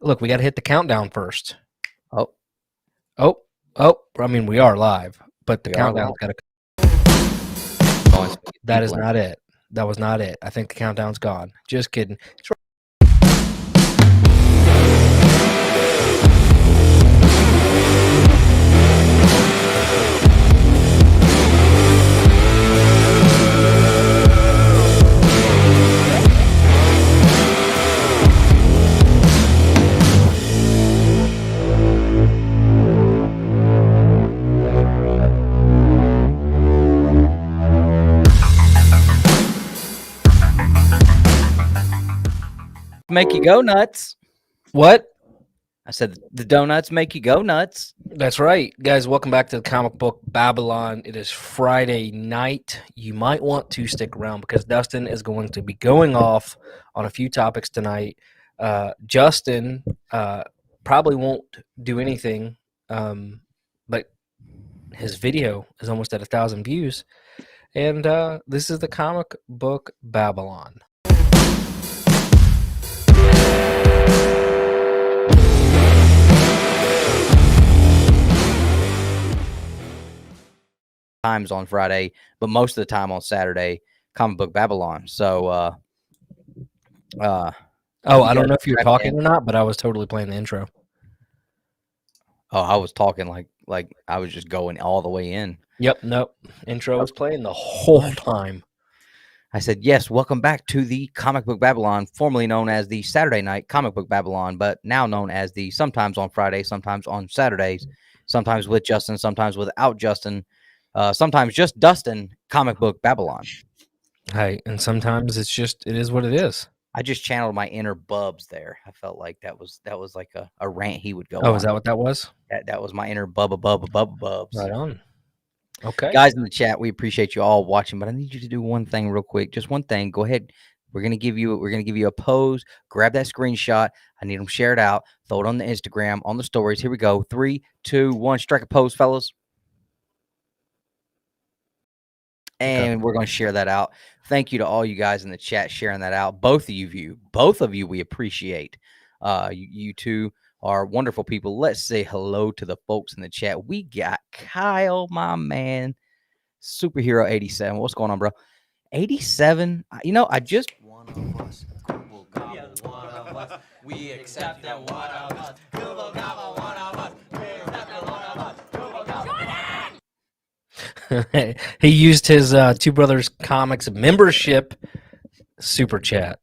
Look, we got to hit the countdown first. Oh, Oh. I mean, we are live, but the We are countdown's got to. going That is not it. That was not it. I think the countdown's gone. Just kidding. It's make you go nuts. What? I said the donuts make you go nuts. That's right. Guys, welcome back to the comic book Babylon. It is Friday night. You might want to stick around because Dustin is going to be going off on a few topics tonight. Justin probably won't do anything, but his video is almost at 1,000 views. And this is the comic book Babylon. Times on Friday, but most of the time on Saturday, comic book Babylon. So, I don't know if you're talking or not, but I was totally playing the intro. Oh, I was talking like I was just going all the way in. Yep, nope. Intro was playing the whole time. I said, yes, welcome back to the Comic Book Babylon, formerly known as the Saturday Night Comic Book Babylon, but now known as the sometimes on Friday, sometimes on Saturdays, sometimes with Justin, sometimes without Justin, sometimes just Dustin Comic Book Babylon. Hey, and sometimes it is what it is. I just channeled my inner Bubs there. I felt like that was like a rant he would go on. Oh, is that what that was? That was my inner Bubba Bubs. Right on. Okay. Guys in the chat, we appreciate you all watching, but I need you to do one thing real quick. Just one thing. Go ahead. We're gonna give you a pose. Grab that screenshot. I need them shared out. Throw it on the Instagram, on the stories. Here we go. 3, 2, 1. Strike a pose, fellas. And we're going to share that out. Thank you to all you guys in the chat sharing that out. Both of you, we appreciate. You two are wonderful people. Let's say hello to the folks in the chat. We got Kyle, my man, Superhero 87. What's going on, bro? 87. You know, I just one of us. Google gobble, one of us. We accept that one of us. Google gobble, one of us. We accept that one of us. Google gobble. He used his Two Brothers Comics membership super chat.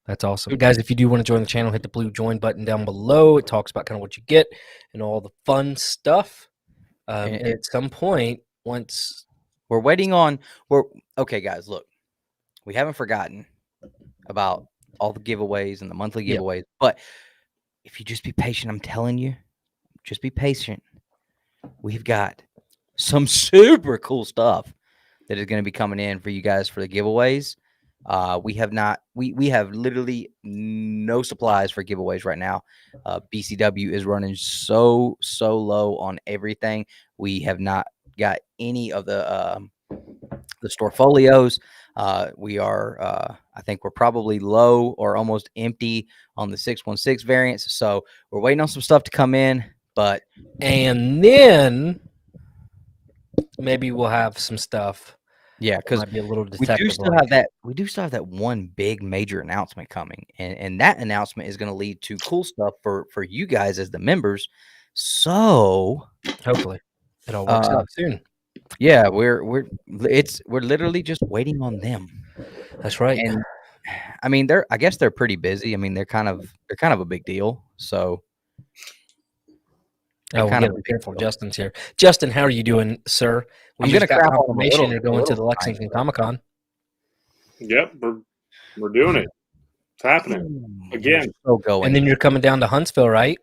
That's awesome. Guys, if you do want to join the channel, hit the blue join button down below. It talks about kind of what you get and all the fun stuff. At some point, once we're waiting on, okay, guys, look, we haven't forgotten about all the giveaways and the monthly giveaways, but if you just be patient, I'm telling you, just be patient. We've got some super cool stuff that is going to be coming in for you guys for the giveaways. We have literally no supplies for giveaways right now. BCW is running so low on everything. We have not got any of the store folios. We are, I think we're probably low or almost empty on the 616 variants. So we're waiting on some stuff to come in, and then maybe we'll have some stuff. Yeah, because be a little we do still have that one big major announcement coming, and that announcement is going to lead to cool stuff for you guys as the members. So hopefully it all works out soon. Yeah, we're literally just waiting on them. That's right. And I mean, I guess they're pretty busy. I mean, they're kind of a big deal. So we'll be careful. Justin's here. Justin, how are you doing, sir? I'm going to crap confirmation. You're going to the Lexington Comic-Con. Yep, we're doing it. It's happening again. And then you're coming down to Huntsville, right?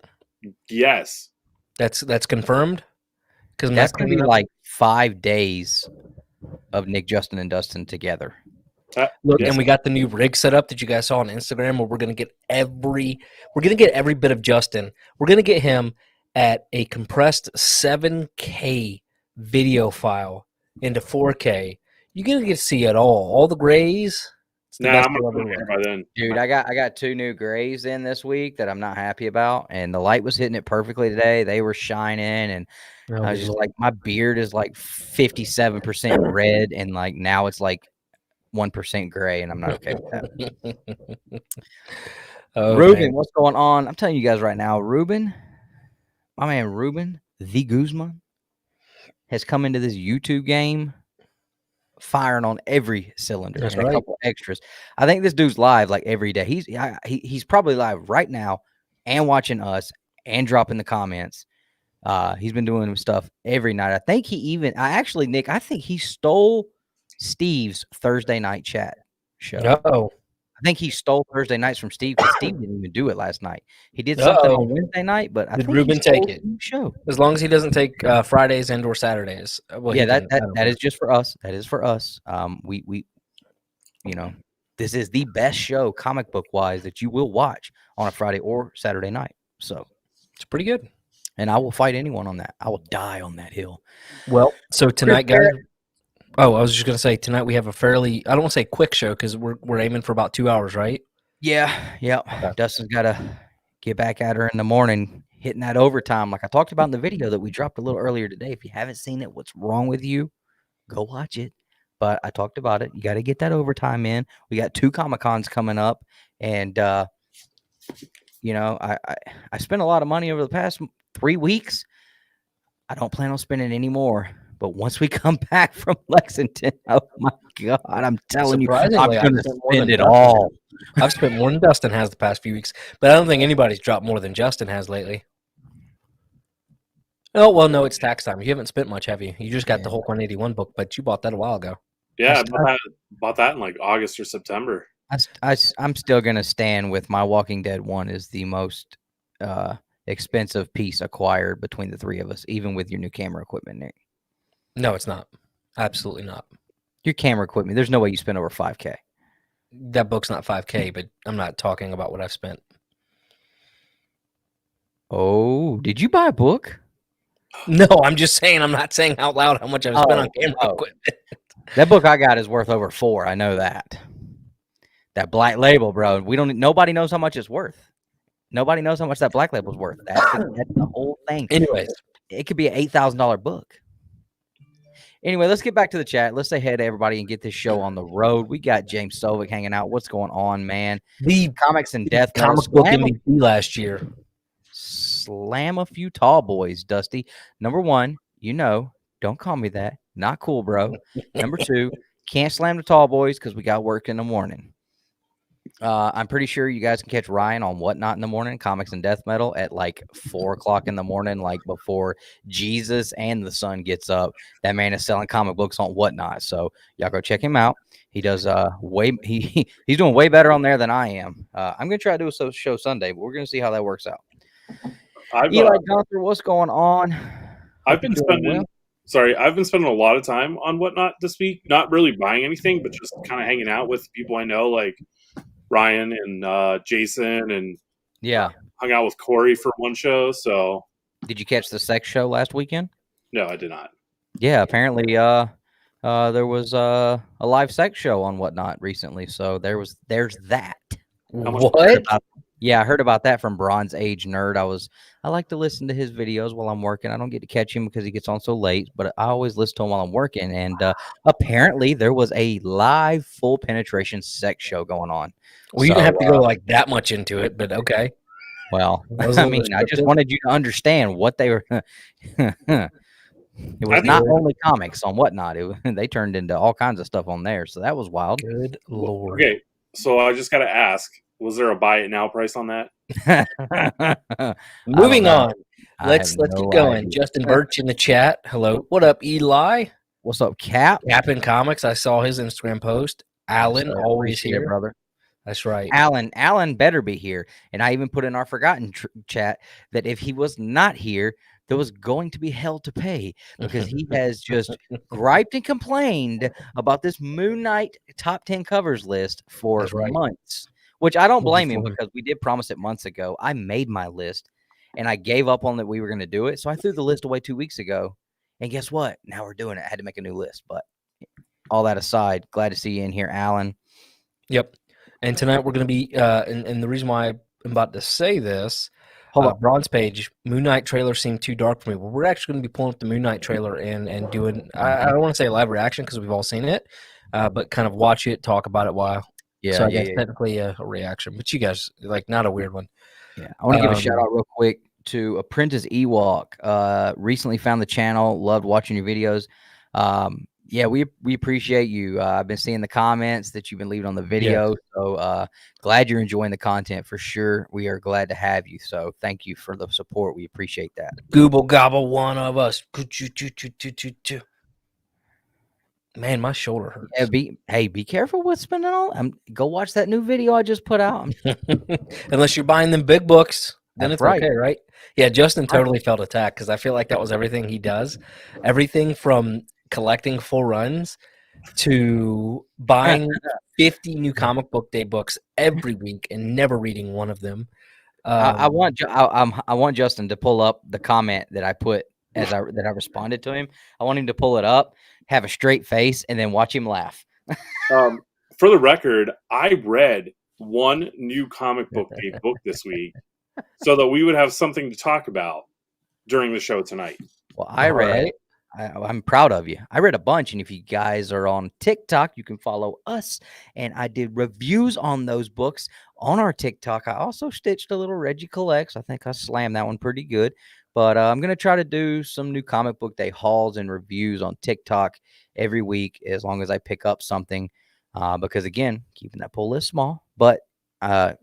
Yes. That's confirmed. Because that's going to be like 5 days of Nick, Justin, and Dustin together. Look, yes. And we got the new rig set up that you guys saw on Instagram, where we're going to get every bit of Justin. We're going to get him at a compressed 7K video file into 4K. You're going to get to see it all the grays. It's the Nah, best I'm deal gonna ever be here read. by then. Dude, I got 2 new grays in this week that I'm not happy about, and the light was hitting it perfectly today. They were shining, and Oh, I was good just Lord. like, my beard is like 57% red, and like now it's like 1% gray, and I'm not okay with that. Oh, Ruben, man. what's going on? I'm telling you guys right now, Ruben, my man Ruben, the Guzman, has come into this YouTube game firing on every cylinder. That's and right. A couple extras. I think this dude's live like every day. He's probably live right now and watching us and dropping the comments. He's been doing stuff every night. I think Nick, I think he stole Steve's Thursday night chat show. Uh-oh. I think he stole Thursday nights from Steve because Steve didn't even do it last night. He did something on Wednesday night, but I Did think Ruben he stole take it? Steve's show. As long as he doesn't take Fridays and or Saturdays. Well, Yeah, he can, that is just for us. That is for us. We this is the best show comic book wise that you will watch on a Friday or Saturday night. So it's pretty good. And I will fight anyone on that. I will die on that hill. Well, so tonight, guys. Oh, I was just gonna say tonight we have a fairly, I don't want to say quick show because we're aiming for about 2 hours, right? Yeah. Okay. Dustin's got to get back at her in the morning, hitting that overtime like I talked about in the video that we dropped a little earlier today. If you haven't seen it, what's wrong with you? Go watch it. But I talked about it. You got to get that overtime in. We got 2 Comic-Cons coming up, and I spent a lot of money over the past 3 weeks. I don't plan on spending any more. But once we come back from Lexington, oh my God, I'm telling you, I'm Surprisingly, going to I've spent more spend than it Dustin. all. I've spent more than Dustin has the past few weeks, but I don't think anybody's dropped more than Justin has lately. Oh, well, no, it's tax time. You haven't spent much, have you? You just got the Hulk 181 book, but you bought that a while ago. Yeah, I bought that in like August or September. I'm still going to stand with my Walking Dead one is the most expensive piece acquired between the 3 of us, even with your new camera equipment, Nick. No, it's not. Absolutely not. Your camera equipment, there's no way you spend over $5K. That book's not $5K, but I'm not talking about what I've spent. Oh, did you buy a book? No, I'm just saying. I'm not saying out loud how much I've spent on camera equipment. That book I got is worth over 4. I know that. That black label, bro. Nobody knows how much it's worth. Nobody knows how much that black label's worth. That's the whole thing. Anyways, it could be an $8,000 book. Anyway, let's get back to the chat. Let's say hey to everybody and get this show on the road. We got James Sovic hanging out. What's going on, man? The Comics and Death Metal. comic book MVP last year. Slam a few tall boys, Dusty. Number 1, don't call me that. Not cool, bro. Number 2, can't slam the tall boys because we got work in the morning. I'm pretty sure you guys can catch Ryan on Whatnot in the morning, Comics and Death Metal at like 4 o'clock in the morning, like before Jesus and the sun gets up. That man is selling comic books on Whatnot, so y'all go check him out. He does he's doing way better on there than I am. I'm gonna try to do a show Sunday, but we're gonna see how that works out. Eli Gunther, what's going on? I've been spending a lot of time on Whatnot this week. Not really buying anything, but just kind of hanging out with people I know, like Ryan and Jason, and hung out with Corey for one show. So, did you catch the sex show last weekend? No, I did not. Yeah, apparently, there was a live sex show on Whatnot recently. So there's that. What? Yeah, I heard about that from Bronze Age Nerd. I like to listen to his videos while I'm working. I don't get to catch him because he gets on so late, but I always listen to him while I'm working. And apparently there was a live full penetration sex show going on. Well, you didn't have to go like that much into it, but okay. Well, I mean, I just wanted you to understand what they were. It was not only comics on Whatnot. They turned into all kinds of stuff on there. So that was wild. Good Lord. Okay, so I just got to ask, was there a buy it now price on that? Moving on. Let's keep going. Justin Birch in the chat. Hello. What up, Eli? What's up, Cap? Cap in Comics. I saw his Instagram post. Alan, always here, brother. That's right. Alan better be here. And I even put in our forgotten chat that if he was not here, there was going to be hell to pay because he has just griped and complained about this Moon Knight top 10 covers list for months, which I don't blame him because we did promise it months ago. I made my list and I gave up on that we were going to do it. So I threw the list away 2 weeks ago. And guess what? Now we're doing it. I had to make a new list. But all that aside, glad to see you in here, Alan. Yep. And tonight we're going to be, and the reason why I'm about to say this, Hold on. Bronze Page, Moon Knight trailer seemed too dark for me. Well, we're actually going to be pulling up the Moon Knight trailer and doing, I don't want to say a live reaction because we've all seen it, but kind of watch it, talk about it while. Yeah, So I guess technically a reaction, but you guys, like, not a weird one. Yeah. I want to give a shout out real quick to Apprentice Ewok. Recently found the channel, loved watching your videos. Yeah, we appreciate you. I've been seeing the comments that you've been leaving on the video. Yeah. So glad you're enjoying the content for sure. We are glad to have you. So thank you for the support. We appreciate that. Google gobble one of us. Man, my shoulder hurts. Yeah, be careful with spending all. Go watch that new video I just put out. Unless you're buying them big books, then That's it's okay, right? Yeah, Justin totally felt attacked because I feel like that was everything he does. Everything from collecting full runs to buying 50 new comic book day books every week and never reading one of them. I want Justin to pull up the comment that I put that I responded to him. I want him to pull it up, have a straight face, and then watch him laugh. For the record, I read one new comic book day book this week so that we would have something to talk about during the show tonight. Well, I'm proud of you. I read a bunch, and if you guys are on TikTok, you can follow us. And I did reviews on those books on our TikTok. I also stitched a little Reggie Collects. I think I slammed that one pretty good. But I'm going to try to do some new comic book day hauls and reviews on TikTok every week as long as I pick up something. Because, again, keeping that pull list small. But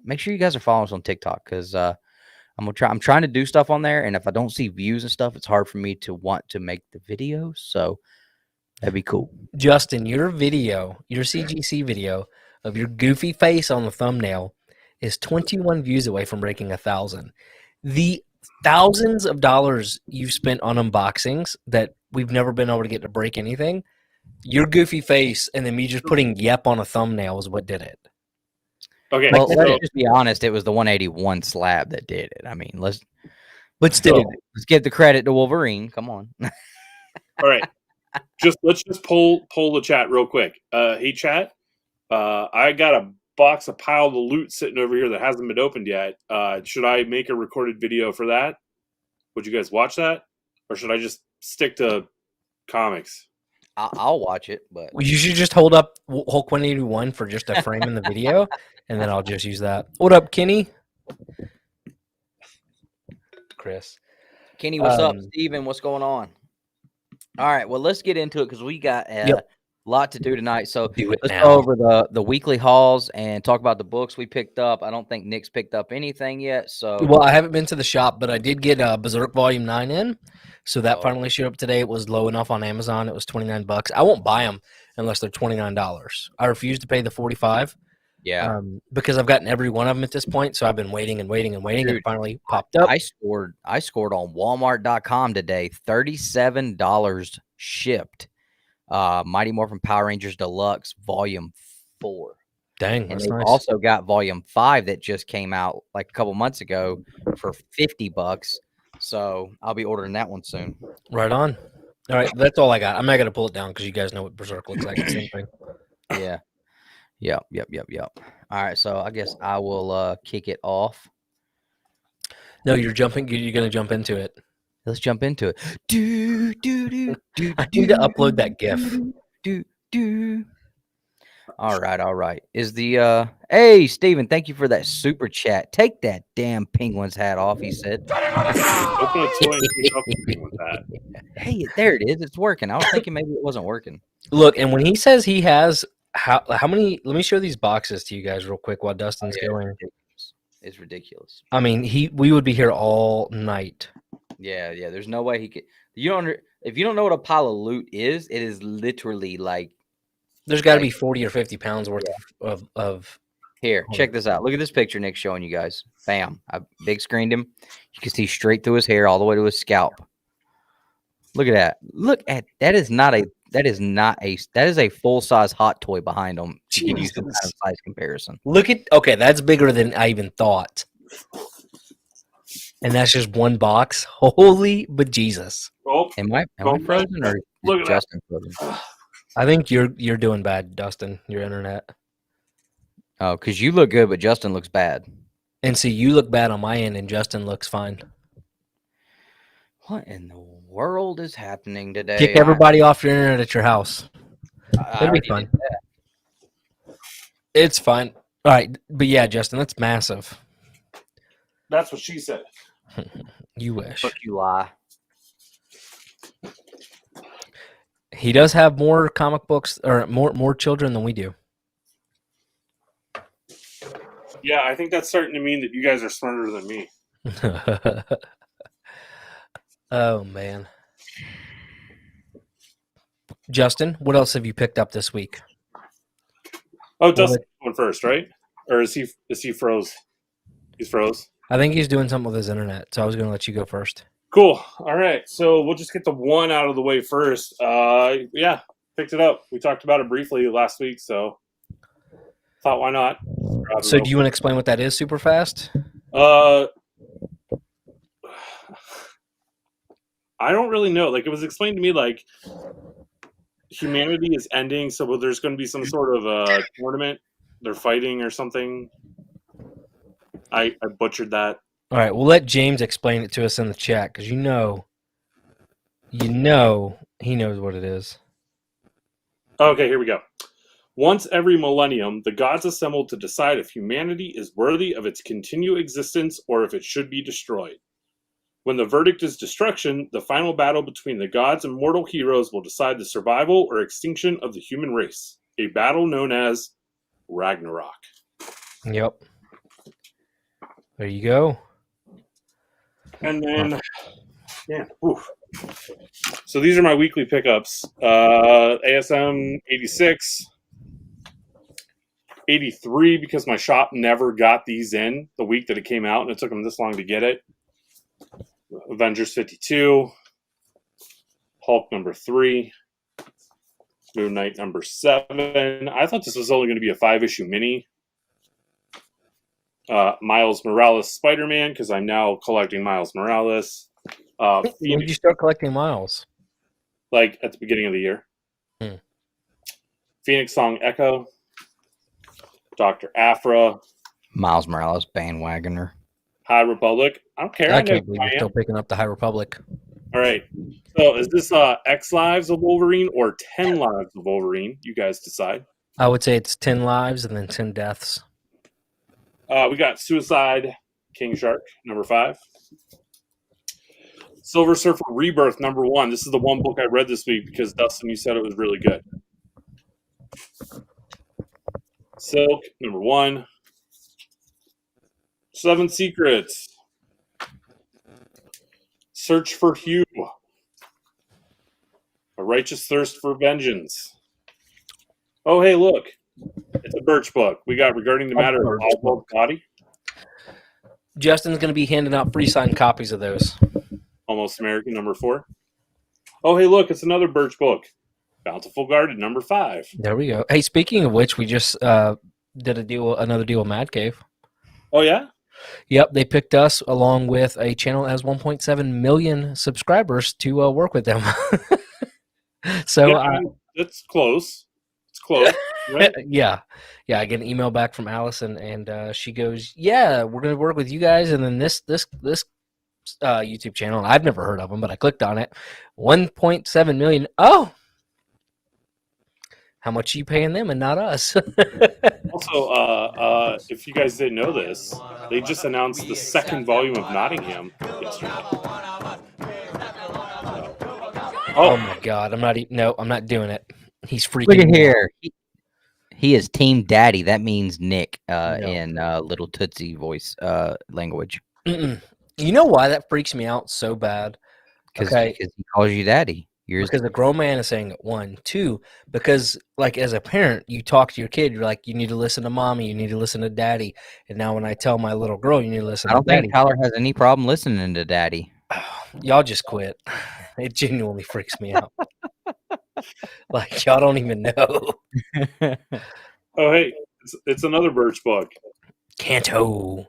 make sure you guys are following us on TikTok because I'm trying to do stuff on there, and if I don't see views and stuff, it's hard for me to want to make the videos. So that'd be cool. Justin, your CGC video of your goofy face on the thumbnail is 21 views away from breaking 1,000. The thousands of dollars you've spent on unboxings that we've never been able to get to break anything, your goofy face and then me just putting yep on a thumbnail is what did it. Okay, well, let's just be honest. It was the 181 slab that did it. I mean, let's give the credit to Wolverine. Come on. All right, let's just pull the chat real quick. Hey, chat. I got a box of pile of loot sitting over here that hasn't been opened yet. Should I make a recorded video for that? Would you guys watch that, or should I just stick to comics? I'll watch it, but you should just hold up Hulk 181 for just a frame in the video, and then I'll just use that. What up, Kenny? Chris. Kenny, what's up? Steven, what's going on? All right, well, let's get into it because we got a lot to do tonight. So let's go over the weekly hauls and talk about the books we picked up. I don't think Nick's picked up anything yet. So well, I haven't been to the shop, but I did get Berserk Volume 9 in. So that finally showed up today. It was low enough on Amazon. It was $29. I won't buy them unless they're $29. I refuse to pay the $45. Yeah, because I've gotten every one of them at this point. So I've been waiting and waiting and waiting, and it finally popped up. I scored on Walmart.com today, $37 shipped. Mighty Morphin Power Rangers Deluxe Volume 4. Dang, and that's they nice. also got Volume 5 that just came out like a couple months ago for $50. So I'll be ordering that one soon. Right on. All right, that's all I got. I'm not gonna pull it down because you guys know what Berserk looks like. Same thing. Yeah. Yep. All right, so I guess I will kick it off. No, you're jumping. You're gonna jump into it. Let's jump into it. I need to upload that GIF. All right. Is the hey Steven, thank you for that super chat. Take that damn penguin's hat off, he said. Open a toy and take off the penguin's hat. Hey, there it is. It's working. I was thinking maybe it wasn't working. Look, and when he says he has how many? Let me show these boxes to you guys real quick while Dustin's going. It's ridiculous. I mean, we would be here all night. Yeah. There's no way he could. If you don't know what a pile of loot is, it is literally like. There's got to be 40 or 50 pounds worth of. Here, check this out. Look at this picture Nick's showing you guys. Bam! I big screened him. You can see straight through his hair all the way to his scalp. Look at that. Look at that. That is a full size hot toy behind him. To give you some kind of size comparison. Okay, that's bigger than I even thought. And that's just one box. Holy bejesus. Oh, am I frozen or is Justin frozen? I think you're doing bad, Dustin. Your internet. Oh, because you look good, but Justin looks bad. And see, you look bad on my end, and Justin looks fine. What in the world is happening today? Kick everybody off your internet at your house. I It'll be already fun. did that. It's fine. All right, but yeah, Justin, that's massive. That's what she said. You wish. Fuck you, lie. He does have more comic books or more children than we do. Yeah, I think that's starting to mean that you guys are smarter than me. Oh man. Justin, what else have you picked up this week? Oh, Dustin went first, right? Or is he froze? He's froze. I think he's doing something with his internet, so I was going to let you go first. Cool. All right. So we'll just get the one out of the way first. Yeah, picked it up. We talked about it briefly last week, so thought why not? So do you want to explain what that is super fast? I don't really know. Like, it was explained to me like humanity is ending, so there's going to be some sort of tournament. They're fighting or something. I butchered that. All right, we'll let James explain it to us in the chat because you know he knows what it is. Okay, here we go. Once every millennium, the gods assemble to decide if humanity is worthy of its continued existence or if it should be destroyed. When the verdict is destruction, the final battle between the gods and mortal heroes will decide the survival or extinction of the human race, a battle known as Ragnarok. Yep. There you go. And then, yeah. Oof. So these are my weekly pickups. ASM 86, 83, because my shop never got these in the week that it came out, and it took them this long to get it. Avengers 52, Hulk number 3, Moon Knight number 7. I thought this was only going to be a 5-issue mini. Miles Morales Spider-Man, because I'm now collecting Miles Morales. When did you start collecting Miles? Like at the beginning of the year. Phoenix Song Echo, Dr. Afra, Miles Morales bandwagoner. High Republic. I don't care. I can't believe you're still picking up the High Republic. All right. So is this X Lives of Wolverine or 10 Lives of Wolverine? You guys decide. I would say it's 10 lives and then 10 deaths. We got Suicide King Shark number 5. Silver Surfer Rebirth number 1. This is the one book I read this week because Dustin, you said it was really good. Silk number 1. 7 Secrets. Search for Hugh. A Righteous Thirst for Vengeance. Oh, hey, look. It's a Birch book. We got Regarding the Matter of Oswald Body. Justin's going to be handing out free signed copies of those. Almost American number 4. Oh, hey, look. It's another Birch book. Bountiful Garden number 5. There we go. Hey, speaking of which, we just did another deal with Mad Cave. Oh, yeah? Yep, they picked us along with a channel that has 1.7 million subscribers to work with them. So yeah, I mean, it's close. It's close. Right? yeah. I get an email back from Allison, and she goes, "Yeah, we're gonna work with you guys." And then this YouTube channel, I've never heard of them, but I clicked on it. 1.7 million. Oh, how much are you paying them and not us? Also, if you guys didn't know this, they just announced the second volume of Nottingham yesterday. Oh my God! I'm not doing it. He's freaking. Look at here. He is Team Daddy. That means Nick in Little Tootsie voice language. You know why that freaks me out so bad? Because he calls you Daddy. Because the grown man is saying it. 1, 2. Because like as a parent, you talk to your kid. You're like, you need to listen to mommy. You need to listen to daddy. And now when I tell my little girl, you need to listen. I don't to daddy. think Tyler has any problem listening to Daddy. Y'all just quit. It genuinely freaks me out. Like y'all don't even know. Oh, hey, it's another Birch book. Canto.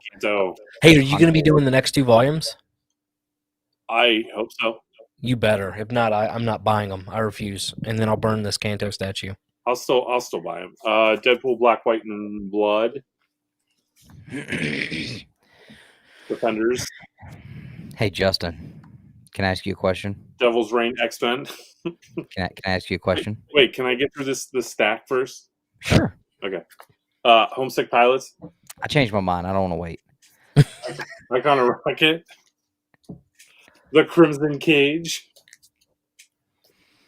Hey, are you going to be doing the next 2 volumes? I hope so. You better. If not, I'm not buying them. I refuse. And then I'll burn this Canto statue. I'll still buy them. Deadpool, Black, White, and Blood. Defenders. Hey, Justin, can I ask you a question? Devil's Reign, X-Men. Can I ask you a question? Wait, can I get through this stack first? Sure. Okay. Homesick Pilots. I changed my mind. I don't want to wait. Icon Rocket. The Crimson Cage.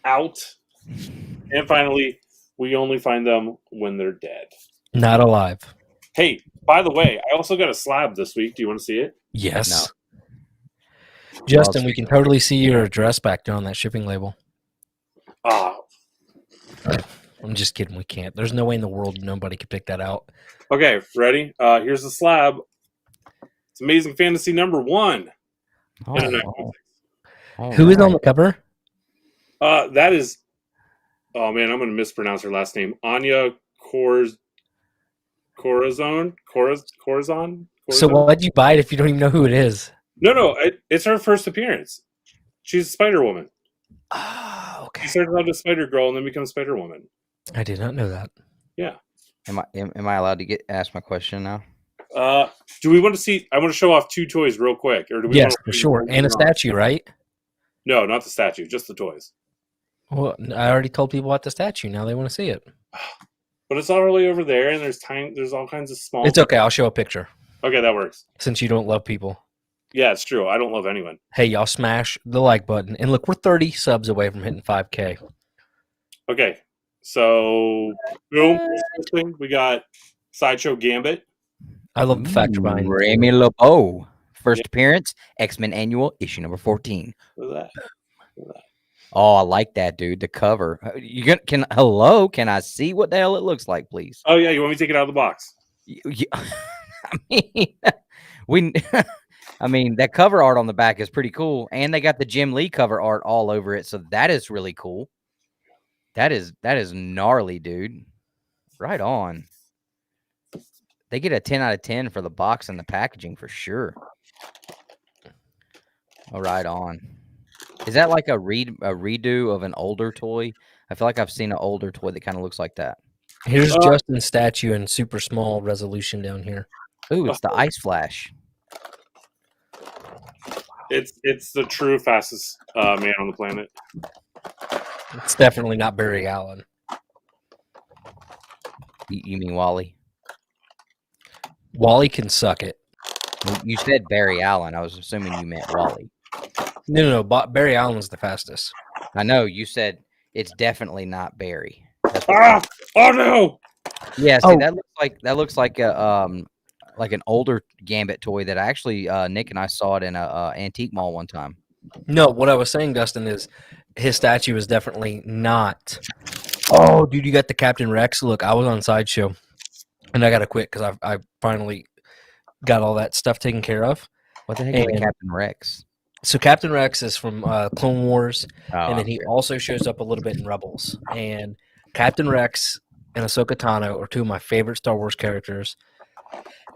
Out. And finally, we only find them when they're dead. Not alive. Hey, by the way, I also got a slab this week. Do you want to see it? Yes. No. Justin, we can totally see your address back there on that shipping label. I'm just kidding. We can't. There's no way in the world nobody could pick that out. Okay, ready? Here's the slab. It's Amazing Fantasy #1. Who is on the cover? That is. Oh man, I'm going to mispronounce her last name. Anya Corazon. So why'd you buy it if you don't even know who it is? No, it's her first appearance. She's Spider-Woman. Oh, okay. She started out as Spider-Girl and then becomes Spider-Woman. I did not know that. Yeah. Am I allowed to ask my question now? Do we want to see? I want to show off 2 toys real quick, or do we? Yes, for sure. And a statue, right? No, not the statue, just the toys. Well, I already told people about the statue. Now they want to see it. But it's all really over there, and there's all kinds of small. It's okay. I'll show a picture. Okay, that works. Since you don't love people. Yeah, it's true. I don't love anyone. Hey, y'all smash the like button. And look, we're 30 subs away from hitting 5K. Okay, so boom. We got Sideshow Gambit. I love the fact you're buying. Remy LeBeau. First appearance, X-Men Annual, issue number 14. Look at that. Oh, I like that, dude. The cover. Hello? Can I see what the hell it looks like, please? Oh yeah, you want me to take it out of the box? I mean, that cover art on the back is pretty cool, and they got the Jim Lee cover art all over it, so that is really cool. That is gnarly, dude. Right on. They get a 10 out of 10 for the box and the packaging for sure. Oh, right on. Is that like a redo of an older toy? I feel like I've seen an older toy that kind of looks like that. Here's Justin's statue in super small resolution down here. Ooh, it's the Ice Flash. It's the true fastest man on the planet. It's definitely not Barry Allen. You mean Wally? Wally can suck it. You said Barry Allen. I was assuming you meant Wally. No. Barry Allen's the fastest. I know. You said it's definitely not Barry. Oh no! Yeah. See, that looks like an older Gambit toy that actually Nick and I saw it in a antique mall one time. No, what I was saying, Dustin, is his statue is definitely not. Oh, dude, you got the Captain Rex. Look, I was on Sideshow, and I got to quit because I finally got all that stuff taken care of. What the heck is Captain Rex? So Captain Rex is from Clone Wars, and then he okay. also shows up a little bit in Rebels. And Captain Rex and Ahsoka Tano are 2 of my favorite Star Wars characters.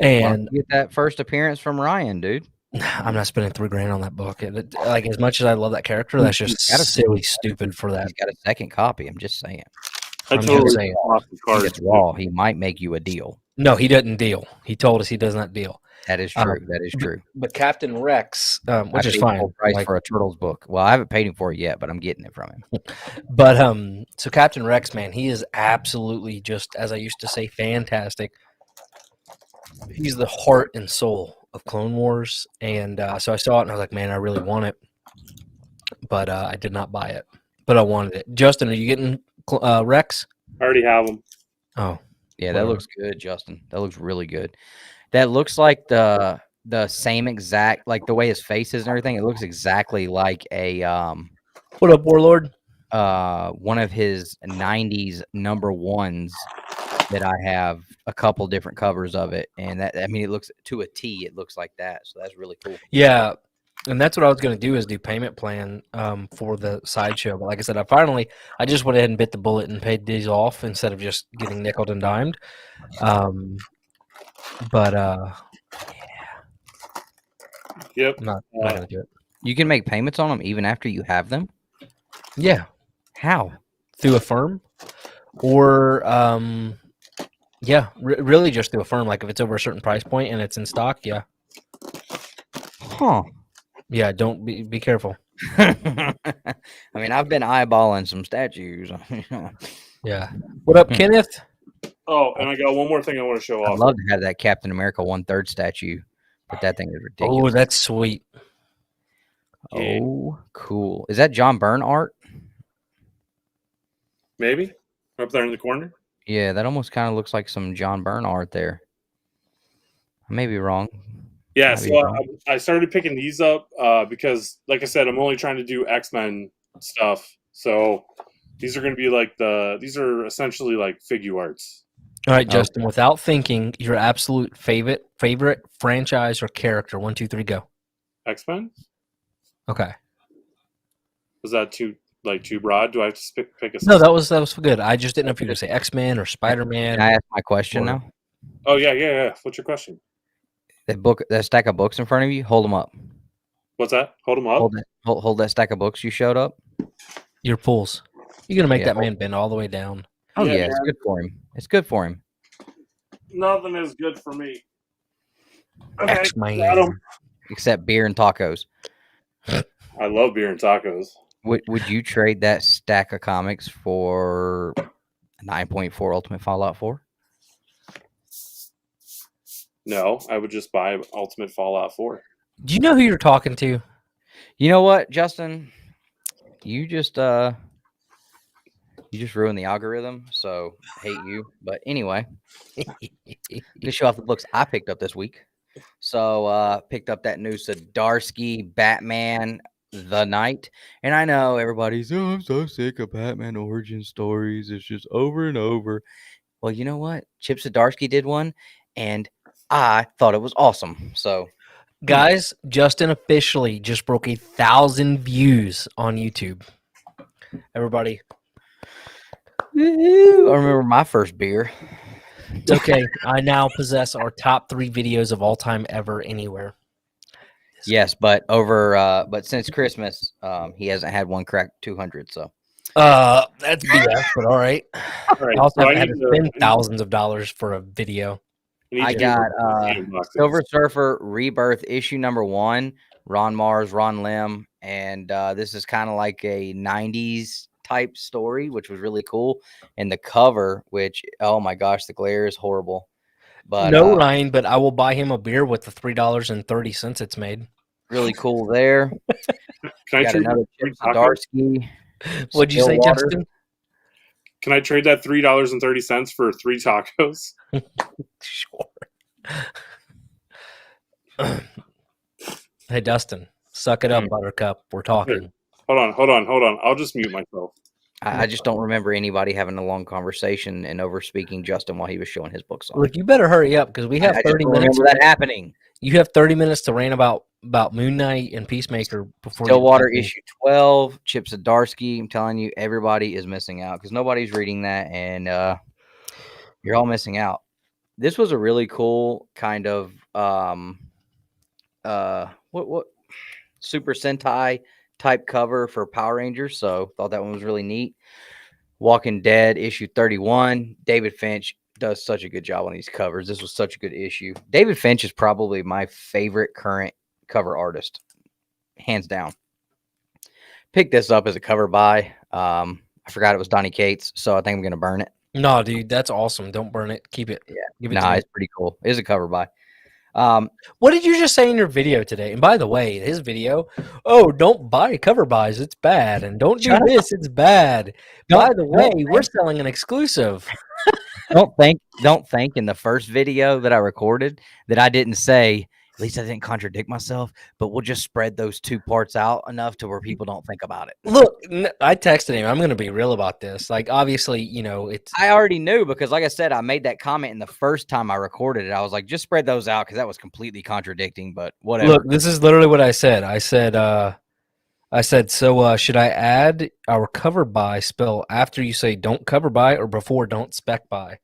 And Get that first appearance from Ryan, dude. I'm not spending $3,000 on that book. Like, as much as I love that character, that's just silly stupid for that. He's got a second copy. I'm just saying. I'm just saying. It's raw. He might make you a deal. No, he doesn't deal. He told us he does not deal. That is true. That is true. But Captain Rex, which is paid fine, full price for a Turtles book. Well, I haven't paid him for it yet, but I'm getting it from him. But so Captain Rex, man, he is absolutely just, as I used to say, fantastic. He's the heart and soul of Clone Wars, and so I saw it and I was like, man, I really want it, but I did not buy it, but I wanted it. Justin, are you getting Rex? I already have them. Oh, yeah, that looks good, Justin. That looks really good. That looks like the same exact, like the way his face is and everything. It looks exactly like a what up, Warlord? One of his 90s #1s that I have a couple different covers of it, and that, I mean, it looks to a T. It looks like that, so that's really cool. Yeah, and that's what I was going to do, is do payment plan for the Sideshow. But like I said, I just went ahead and bit the bullet and paid these off instead of just getting nickeled and dimed. Yep. I'm not going to do it. You can make payments on them even after you have them? Yeah. How? Through Affirm. or yeah, really just to affirm, like if it's over a certain price point and it's in stock, yeah, Huh. yeah, don't be careful. I mean, I've been eyeballing some statues. Yeah. What up, Kenneth? Oh, and I got one more thing I want to show I'd off. love to have that Captain America 1/3 statue, but that thing is Oh, ridiculous. that's sweet. Yeah. Oh, cool. Is that John Byrne art? Maybe up there in the corner. Yeah, that almost kind of looks like some John Byrne art there. I may be wrong. Yeah, Might be so wrong. I started picking these up because, like I said, I'm only trying to do X-Men stuff. So these are going to be like these are essentially like figure arts. All right, Justin. Without thinking, your absolute favorite franchise or character. 1, 2, 3, go. X-Men? Okay. Was that too broad? Do I have to pick a? No, that was good. I just didn't know if you were gonna say X-Men or Can Spider-Man. I ask my question or- now? Oh yeah. What's your question? That stack of books in front of you, hold them up. What's that? Hold them up. Hold that stack of books you showed up. Your pulls. You're gonna make Yeah, that man bend all the way down. Oh yeah, man. it's good for him. It's good for him. Nothing is good for me. Okay, got X-Men. 'em. Except beer and tacos. I love beer and tacos. Would you trade that stack of comics for 9.4 Ultimate Fallout 4? No, I would just buy Ultimate Fallout 4. Do you know who you're talking to? You know what, Justin? You just ruined the algorithm, so hate you. But anyway, to show off the books I picked up this week. So picked up that new Zdarsky Batman The Night. And I know everybody's, oh, I'm so sick of Batman origin stories. It's just over and over. Well, you know what? Chip Zdarsky did one, and I thought it was awesome. So Guys, Justin officially just broke 1,000 views on YouTube. Everybody, I remember my first beer. it's okay. I now possess our top 3 videos of all time ever anywhere. Yes, but since Christmas, he hasn't had one crack 200. So That's BS, but all right. All right, I also so haven't had to spend I need thousands of dollars for a video. I to got do boxes. Silver Surfer Rebirth issue number 1, Ron Mars, Ron Lim, and this is kind of like a 90s type story, which was really cool. And the cover, which, oh my gosh, the glare is horrible. But No, Ryan, but I will buy him a beer with the $3.30 it's made. really cool there. Can I Got trade another that Chip tacos? Zdarsky. What'd you say, Stillwater. Justin? Can I trade that $3.30 for 3 tacos? Sure. Hey, Dustin, suck it up, Buttercup. We're talking. Hold on. I'll just mute myself. I just don't remember anybody having a long conversation and over speaking Justin while he was showing his books on. Look, you better hurry up because we have I 30 just minutes. remember that happening. You have 30 minutes to rant about Moon Knight and Peacemaker before Stillwater you issue 12, Chip Zdarsky. I'm telling you, everybody is missing out because nobody's reading that, and you're all missing out. This was a really cool kind of what Super Sentai type cover for Power Rangers. So thought that one was really neat. Walking Dead issue 31. David Finch does such a good job on these covers. This was such a good issue. David Finch is probably my favorite current cover artist, hands down. Picked this up as a cover buy. I forgot it was Donny Cates, so I think I'm gonna burn it. No, dude, that's awesome. Don't burn it. Keep it. Yeah, Give it to me. it's pretty cool. It is a cover buy. What did you just say in your video today? And by the way, his video, oh, don't buy cover buys. It's bad. And don't do this. It's bad. By the way, we're selling an exclusive. Don't think in the first video that I recorded that I didn't say, at least I didn't contradict myself, but we'll just spread those 2 parts out enough to where people don't think about it. Look, I texted him. I'm going to be real about this. Like, obviously, you know, I already knew because, like I said, I made that comment in the first time I recorded it. I was like, just spread those out because that was completely contradicting, but whatever. Look, this is literally what I said. I said, so should I add our cover buy spell after you say don't cover buy or before don't spec buy?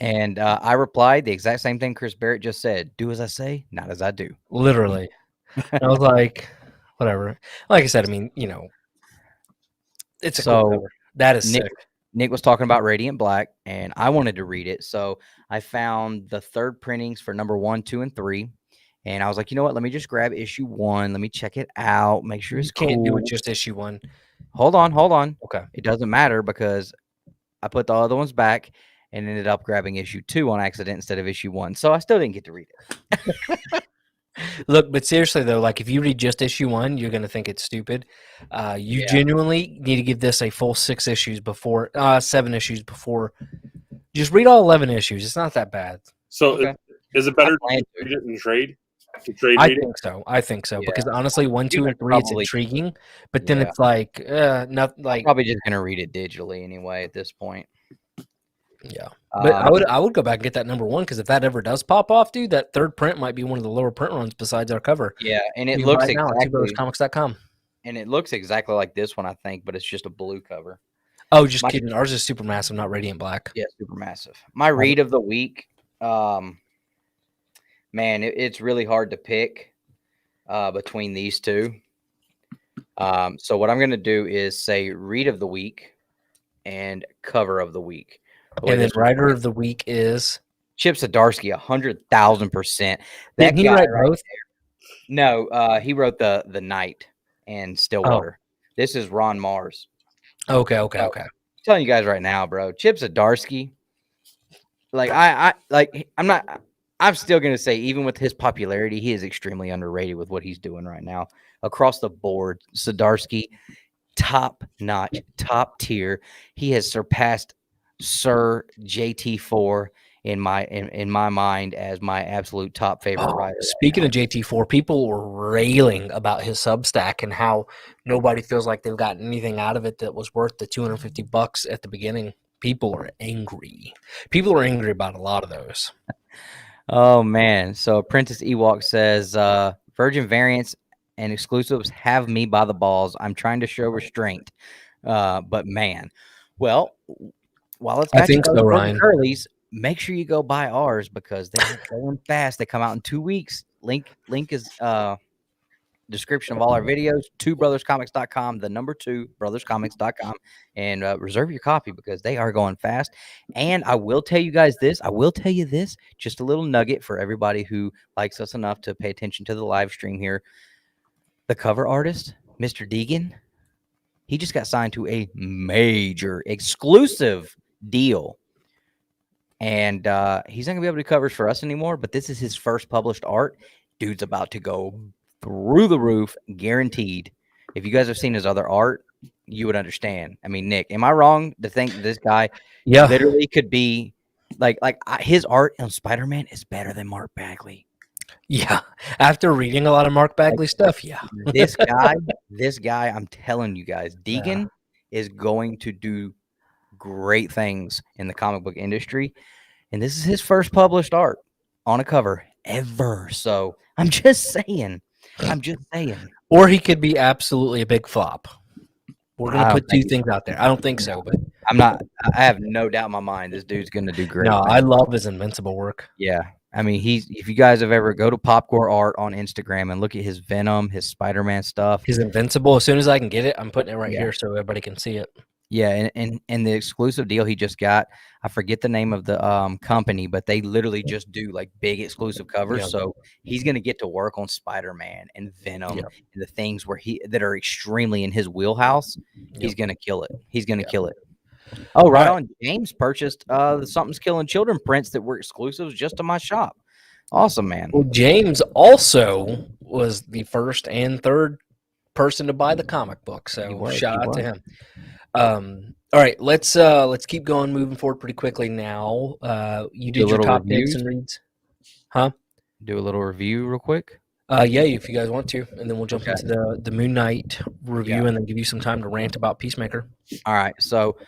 And I replied the exact same thing Chris Barrett just said. Do as I say, not as I do. Literally. And I was like, whatever. Like I said, I mean, you know, it's a cool cover. That is sick. Nick was talking about Radiant Black, and I wanted to read it. So I found the third printings for number 1, 2, and 3. And I was like, you know what? Let me just grab issue 1. Let me check it out. Make sure it's You can't do cool. it just issue 1. Hold on. Okay. It doesn't matter because I put the other ones back and ended up grabbing issue 2 on accident instead of issue 1. So I still didn't get to read it. Look, but seriously though, like if you read just issue 1, you're gonna think it's stupid. You genuinely need to give this a full 6 issues before 7 issues before. Just read all 11 issues. It's not that bad. So Okay. is it better to plan read it in trade? To trade I read it? think so. I think so Yeah. because honestly, 1, 2, You're and 3, it's probably- intriguing, but then Yeah. it's like not like Probably just gonna read it digitally anyway at this point. yeah. But I would go back and get that number 1 because if that ever does pop off, dude, that third print might be one of the lower print runs besides our cover. Yeah, and it You can looks buy it now at exactly twobrotherscomics.com. and it looks exactly like this one, I think, but it's just a blue cover. Oh, just My- kidding. Ours is super massive, not radiant black. Yeah, super massive. My read of the week, man, it's really hard to pick between these two. So what I'm going to do is say read of the week and cover of the week. And then writer of the week is Chip Zdarsky, 100,000%. did he write both? No, he wrote the Night and Stillwater. This is Ron Mars. Okay. I'm telling you guys right now, bro. Chip Zdarsky, like I'm still gonna say, even with his popularity, he is extremely underrated with what he's doing right now. Across the board, Zdarsky, top notch, top tier. He has surpassed Sir JT4 in my mind as my absolute top favorite writer. Speaking of JT4, people were railing about his Substack and how nobody feels like they've gotten anything out of it that was worth the $250 at the beginning. People are angry. People are angry about a lot of those. Oh man. So Apprentice Ewok says Virgin variants and exclusives have me by the balls. I'm trying to show restraint. But man. Well, while it's I think so, Ryan. Curly's, make sure you go buy ours because they're going fast. They come out in 2 weeks. Link is description of all our videos, 2brotherscomics.com, the number 2 brotherscomics.com, and reserve your copy because they are going fast. And I will tell you guys this. I will tell you this, just a little nugget for everybody who likes us enough to pay attention to the live stream here. The cover artist, Mr. Deegan, he just got signed to a major exclusive deal. And he's not going to be able to do covers for us anymore, but this is his first published art. Dude's about to go through the roof, guaranteed. If you guys have seen his other art, you would understand. I mean, Nick, am I wrong to think this guy literally could be his art on Spider-Man is better than Mark Bagley? Yeah. After reading a lot of Mark Bagley stuff, yeah. This guy, I'm telling you guys, Deegan is going to do great things in the comic book industry. And this is his first published art on a cover ever. So I'm just saying. Or he could be absolutely a big flop. We're going to put two things out there. I don't think so, but I have no doubt in my mind this dude's going to do great. No, I love his Invincible work. Yeah. I mean, if you guys have ever go to Popcore Art on Instagram and look at his Venom, his Spider-Man stuff. His Invincible, as soon as I can get it, I'm putting it right here so everybody can see it. Yeah, and the exclusive deal he just got, I forget the name of the company, but they literally just do like big exclusive covers. Yep. So he's gonna get to work on Spider-Man and Venom and the things that are extremely in his wheelhouse. He's gonna kill it. He's gonna kill it. Oh, right on. James purchased the Something's Killing Children prints that were exclusives just to my shop. Awesome, man. Well, James also was the first and third person to buy the comic book, so shout out to him. All right, let's keep going, moving forward pretty quickly now. You did your top picks and reads, huh? Do a little review real quick. Yeah, if you guys want to, and then we'll jump into the Moon Knight review, and then give you some time to rant about Peacemaker. All right, so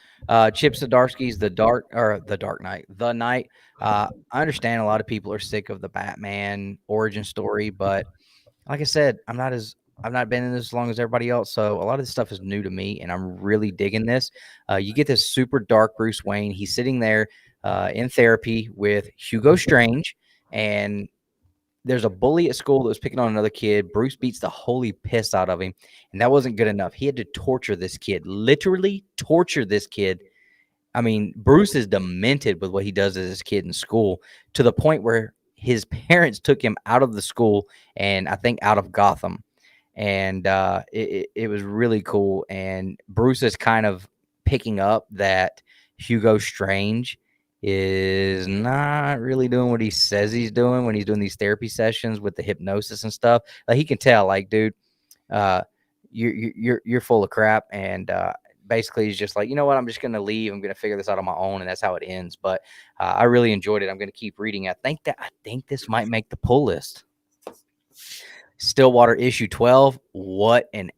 Chip Zdarsky's The Dark Knight, The Night. I understand a lot of people are sick of the Batman origin story, but like I said, I've not been in this as long as everybody else, so a lot of this stuff is new to me, and I'm really digging this. You get this super dark Bruce Wayne. He's sitting there in therapy with Hugo Strange, and there's a bully at school that was picking on another kid. Bruce beats the holy piss out of him, and that wasn't good enough. He had to torture this kid, literally torture this kid I mean, Bruce is demented with what he does as his kid in school, to the point where his parents took him out of the school and I think out of Gotham. And it was really cool. And Bruce is kind of picking up that Hugo Strange is not really doing what he says he's doing when he's doing these therapy sessions with the hypnosis and stuff. Like, he can tell, like, dude, you're full of crap. And basically he's just like, you know what, I'm just gonna leave, I'm gonna figure this out on my own. And that's how it ends. But I really enjoyed it. I'm gonna keep reading. I think this might make the pull list. Stillwater issue 12. What and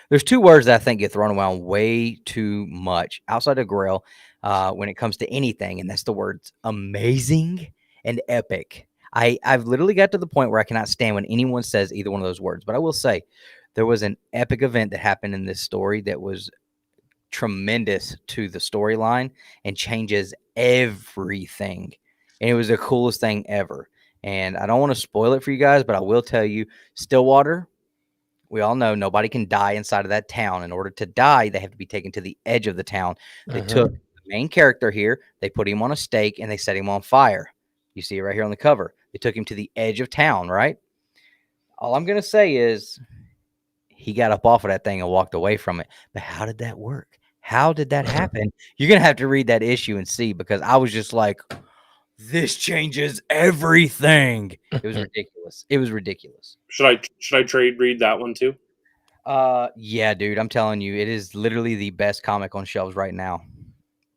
there's two words that I think get thrown around way too much outside of Grail when it comes to anything, and that's the words amazing and epic. I've literally got to the point where I cannot stand when anyone says either one of those words. But I will say there was an epic event that happened in this story that was tremendous to the storyline and changes everything. And it was the coolest thing ever. And I don't want to spoil it for you guys, but I will tell you, Stillwater, we all know nobody can die inside of that town. In order to die, they have to be taken to the edge of the town. They took the main character here, they put him on a stake, and they set him on fire. You see it right here on the cover. They took him to the edge of town, right? All I'm going to say is he got up off of that thing and walked away from it. But how did that work? How did that happen? You're going to have to read that issue and see, because I was just like, this changes everything. It was ridiculous. It was ridiculous. Should I trade read that one too? Yeah, dude, I'm telling you, it is literally the best comic on shelves right now.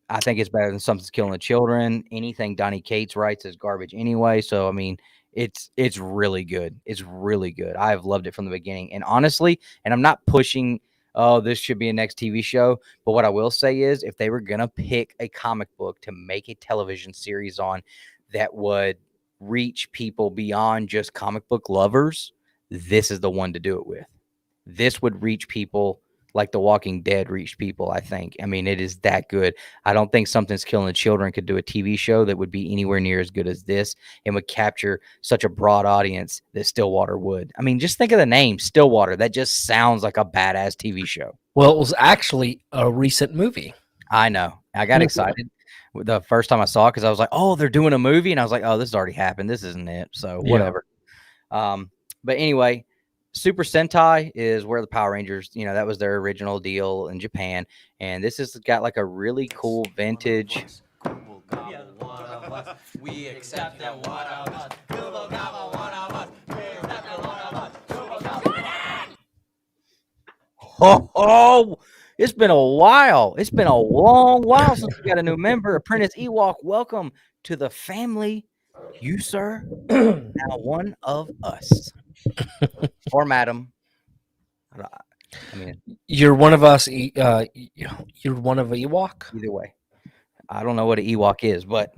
I think it's better than Something's Killing the Children. Anything Donny Cates writes is garbage anyway. So, I mean, it's really good. It's really good. I've loved it from the beginning. And honestly, and I'm not pushing, oh, this should be a next TV show. But what I will say is, if they were going to pick a comic book to make a television series on that would reach people beyond just comic book lovers, this is the one to do it with. This would reach people like The Walking Dead reached people, I think. I mean, it is that good. I don't think Something's Killing the Children could do a TV show that would be anywhere near as good as this and would capture such a broad audience that Stillwater would. I mean, just think of the name, Stillwater. That just sounds like a badass TV show. Well, it was actually a recent movie. I know. I got excited the first time I saw it because I was like, oh, they're doing a movie. And I was like, oh, this has already happened. This isn't it. So whatever. But anyway, Super Sentai is where the Power Rangers, you know, that was their original deal in Japan. And this has got like a really cool vintage. We accept that one of us. Google gobble one of us. We accept that one of us. Google gobble. Oh, it's been a while. It's been a long while since we got a new member. Apprentice Ewok, welcome to the family. You, sir, now one of us. Or madam. I mean, You're one of us. You're one of Ewok. either way. I don't know what an Ewok is, but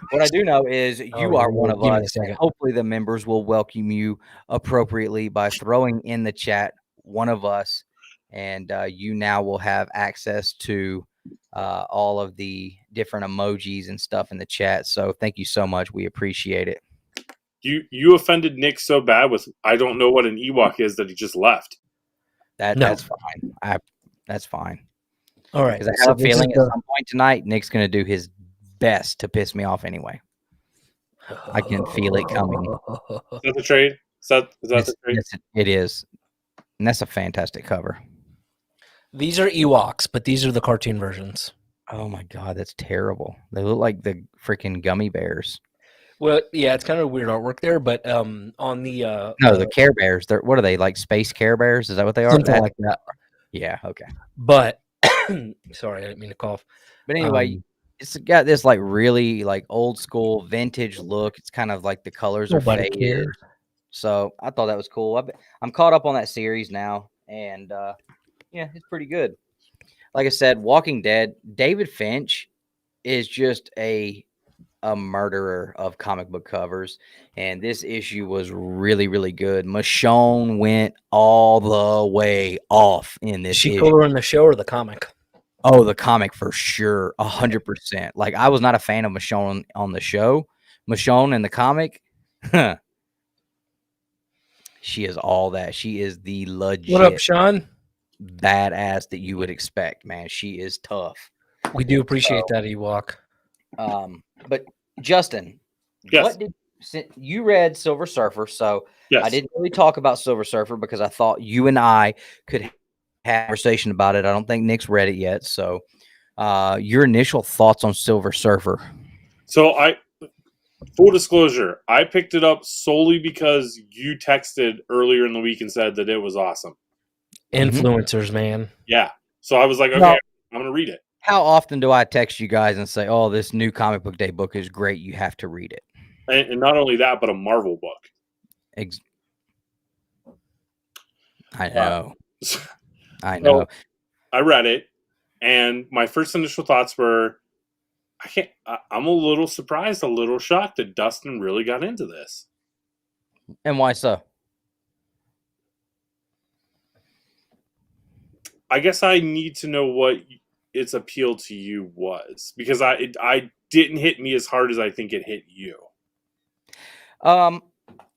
what I do know is you are one of give me a us. second. And hopefully the members will welcome you appropriately by throwing in the chat one of us, and you now will have access to all of the different emojis and stuff in the chat. So thank you so much. We appreciate it. You offended Nick so bad with I don't know what an Ewok is that he just left. That's fine. That's fine. All right. Because I have a feeling at some point tonight, Nick's going to do his best to piss me off anyway. I can feel it coming. Is that the trade? Is that the trade? Yes, it is. And that's a fantastic cover. These are Ewoks, but these are the cartoon versions. Oh my God, that's terrible. They look like the freaking gummy bears. Well, yeah, it's kind of weird artwork there, but on the No, the Care Bears. What are they, like space Care Bears? Is that what they are? something like that. Yeah, okay. But sorry, I didn't mean to cough. But anyway, it's got this like really like old school vintage look. It's kind of like the colors are Nobody faded. cares. So I thought that was cool. I'm caught up on that series now, and yeah, it's pretty good. Like I said, Walking Dead, David Finch is just a murderer of comic book covers, and this issue was really, really good. Michonne went all the way off in this She issue. color in the show or the comic? Oh, the comic for sure, 100%. Like, I was not a fan of Michonne on the show. Michonne in the comic, she is all that. She is the legit What up, Sean? badass that you would expect, man. She is tough. We do appreciate that, Ewok. But Justin, Yes. what did you read Silver Surfer? So Yes. I didn't really talk about Silver Surfer because I thought you and I could have a conversation about it. I don't think Nick's read it yet. So your initial thoughts on Silver Surfer? So full disclosure, I picked it up solely because you texted earlier in the week and said that it was awesome. Influencers, man. Yeah. So I was like, okay, Well, I'm going to read it. How often do I text you guys and say, "Oh, this new comic book day book is great. You have to read it." And not only that, but a Marvel book. I know. I So know. I read it, and my first initial thoughts were, I'm a little surprised, a little shocked that Dustin really got into this. And why so? I guess I need to know what its appeal to you was, because I didn't hit me as hard as I think it hit you.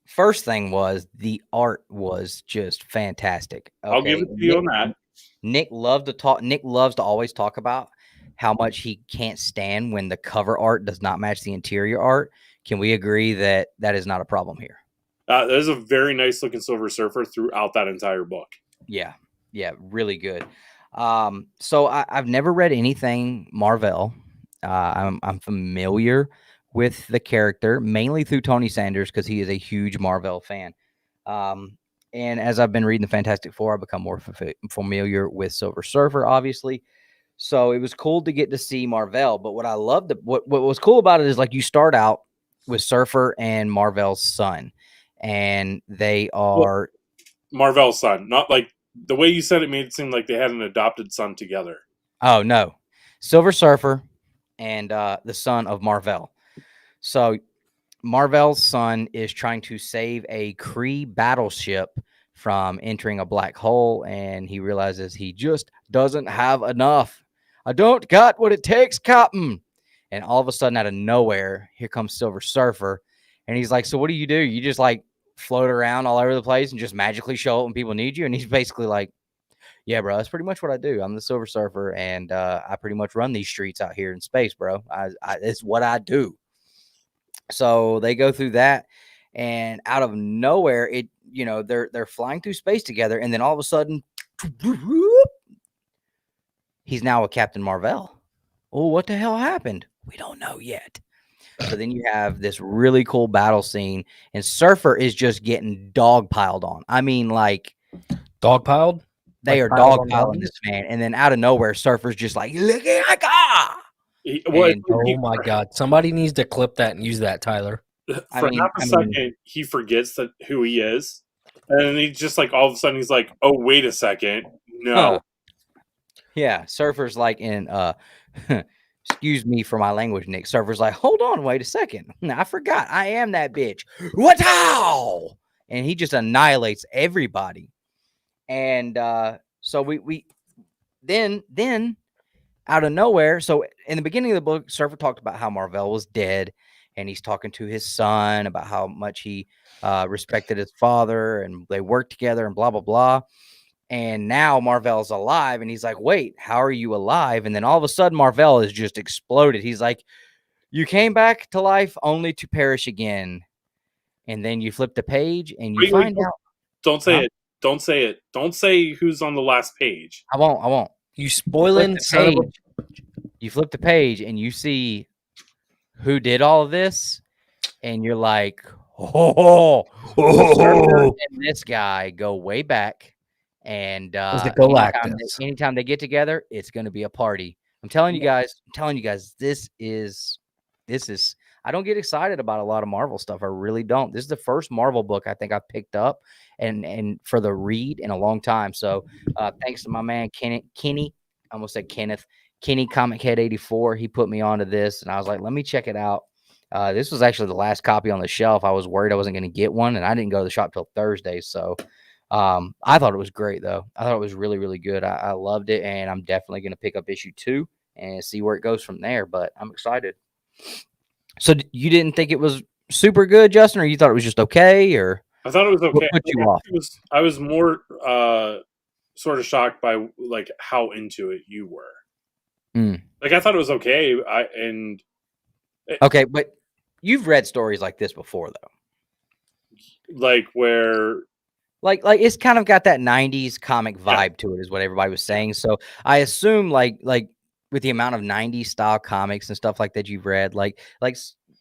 First thing was the art was just fantastic. Okay? I'll give it to you on that. Nick loves to always talk about how much he can't stand when the cover art does not match the interior art. Can we agree that that is not a problem here? There's a very nice looking Silver Surfer throughout that entire book. Yeah, really good. So I've never read anything Marvel. I'm familiar with the character mainly through Tony Sanders because he is a huge Marvel fan. And as I've been reading the Fantastic Four, I've become more familiar with Silver Surfer, obviously. So it was cool to get to see Marvel. But what I loved, what was cool about it is like you start out with Surfer and Marvel's son, and they are Marvel's son, not like the way you said it made it seem like they had an adopted son together. Oh no, Silver Surfer and the son of Marvel. So Marvel's son is trying to save a Kree battleship from entering a black hole, and he realizes he just doesn't have enough. I don't got what it takes, Captain. And all of a sudden, out of nowhere, here comes Silver Surfer, and he's like, "So what do? You just like float around all over the place and just magically show up when people need you?" And he's basically like, "Yeah, bro, that's pretty much what I do. I'm the Silver Surfer, and I pretty much run these streets out here in space, bro. It's what I do." So they go through that, and out of nowhere, they're flying through space together, and then all of a sudden, he's now a Captain Marvel. Oh, what the hell happened? We don't know yet. So then you have this really cool battle scene, and Surfer is just getting dogpiled on. I mean, like Dogpiled? they Like are dogpiling this man, and then out of nowhere, Surfer's just like, "Look at oh my God! Somebody needs to clip that and use that, Tyler. For half a second, he forgets who he is, and then he just like all of a sudden he's like, "Oh, wait a second, no." Yeah, Surfer's like in excuse me for my language, Nick. Surfer's like, "Hold on, wait a second. I forgot. I am that bitch. What how?" And he just annihilates everybody. And so we then out of nowhere. So in the beginning of the book, Surfer talked about how Marvel was dead, and he's talking to his son about how much he respected his father, and they worked together, and blah blah blah. And now Marvel's alive, and he's like, "Wait, how are you alive?" And then all of a sudden, Marvel is just exploded. He's like, "You came back to life only to perish again." And then you flip the page, and you find out. Don't say it. Don't say it. Don't say who's on the last page. I won't. You spoiling son of a... You flip the page, and you see who did all of this, and you're like, "Oh, and this guy go way back." And anytime they get together, it's going to be a party. I'm telling you guys, this is, I don't get excited about a lot of Marvel stuff. I really don't. This is the first Marvel book I think I picked up and for the read in a long time. So thanks to my man, Kenny, I almost said Kenneth, Kenny Comic Head 84. He put me onto this, and I was like, let me check it out. This was actually the last copy on the shelf. I was worried I wasn't going to get one, and I didn't go to the shop till Thursday. So I thought it was great, though. I thought it was really, really good. I loved it, and I'm definitely going to pick up issue 2 and see where it goes from there. But I'm excited. So you didn't think it was super good, Justin, or you thought it was just okay? Or I thought it was okay. What put you off? I was more sort of shocked by like how into it you were. Like I thought it was okay. Okay, but you've read stories like this before, though. Like where Like it's kind of got that 90s comic vibe to it, is what everybody was saying. So I assume like with the amount of 90s style comics and stuff like that you've read, like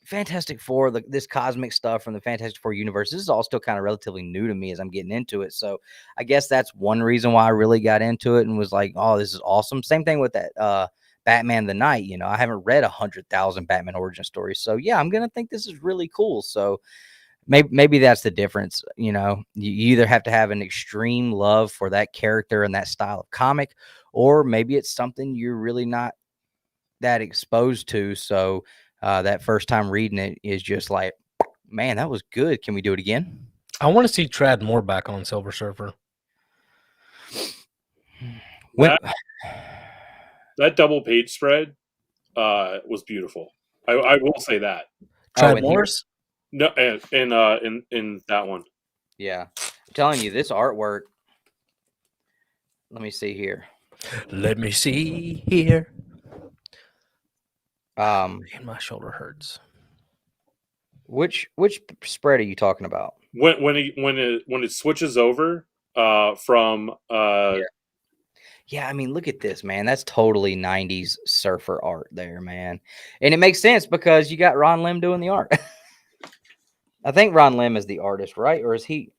Fantastic Four, this cosmic stuff from the Fantastic Four universe, this is all still kind of relatively new to me as I'm getting into it. So I guess that's one reason why I really got into it and was like, oh, this is awesome. Same thing with that Batman the Knight. You know, I haven't read 100,000 Batman origin stories. So yeah, I'm gonna think this is really cool. So maybe that's the difference. You know, you either have to have an extreme love for that character and that style of comic, or maybe it's something you're really not that exposed to. So that first time reading it is just like, man, that was good. Can we do it again? I want to see Trad Moore back on Silver Surfer. That double page spread was beautiful. I will say that. Trad Moore's? No, in that one. Yeah, I'm telling you, this artwork. Let me see here. Let me see here. And my shoulder hurts. Which spread are you talking about? When it switches over from Yeah, I mean, look at this, man. That's totally 90s surfer art there, man. And it makes sense because you got Ron Lim doing the art. I think Ron Lim is the artist, right? Or is he?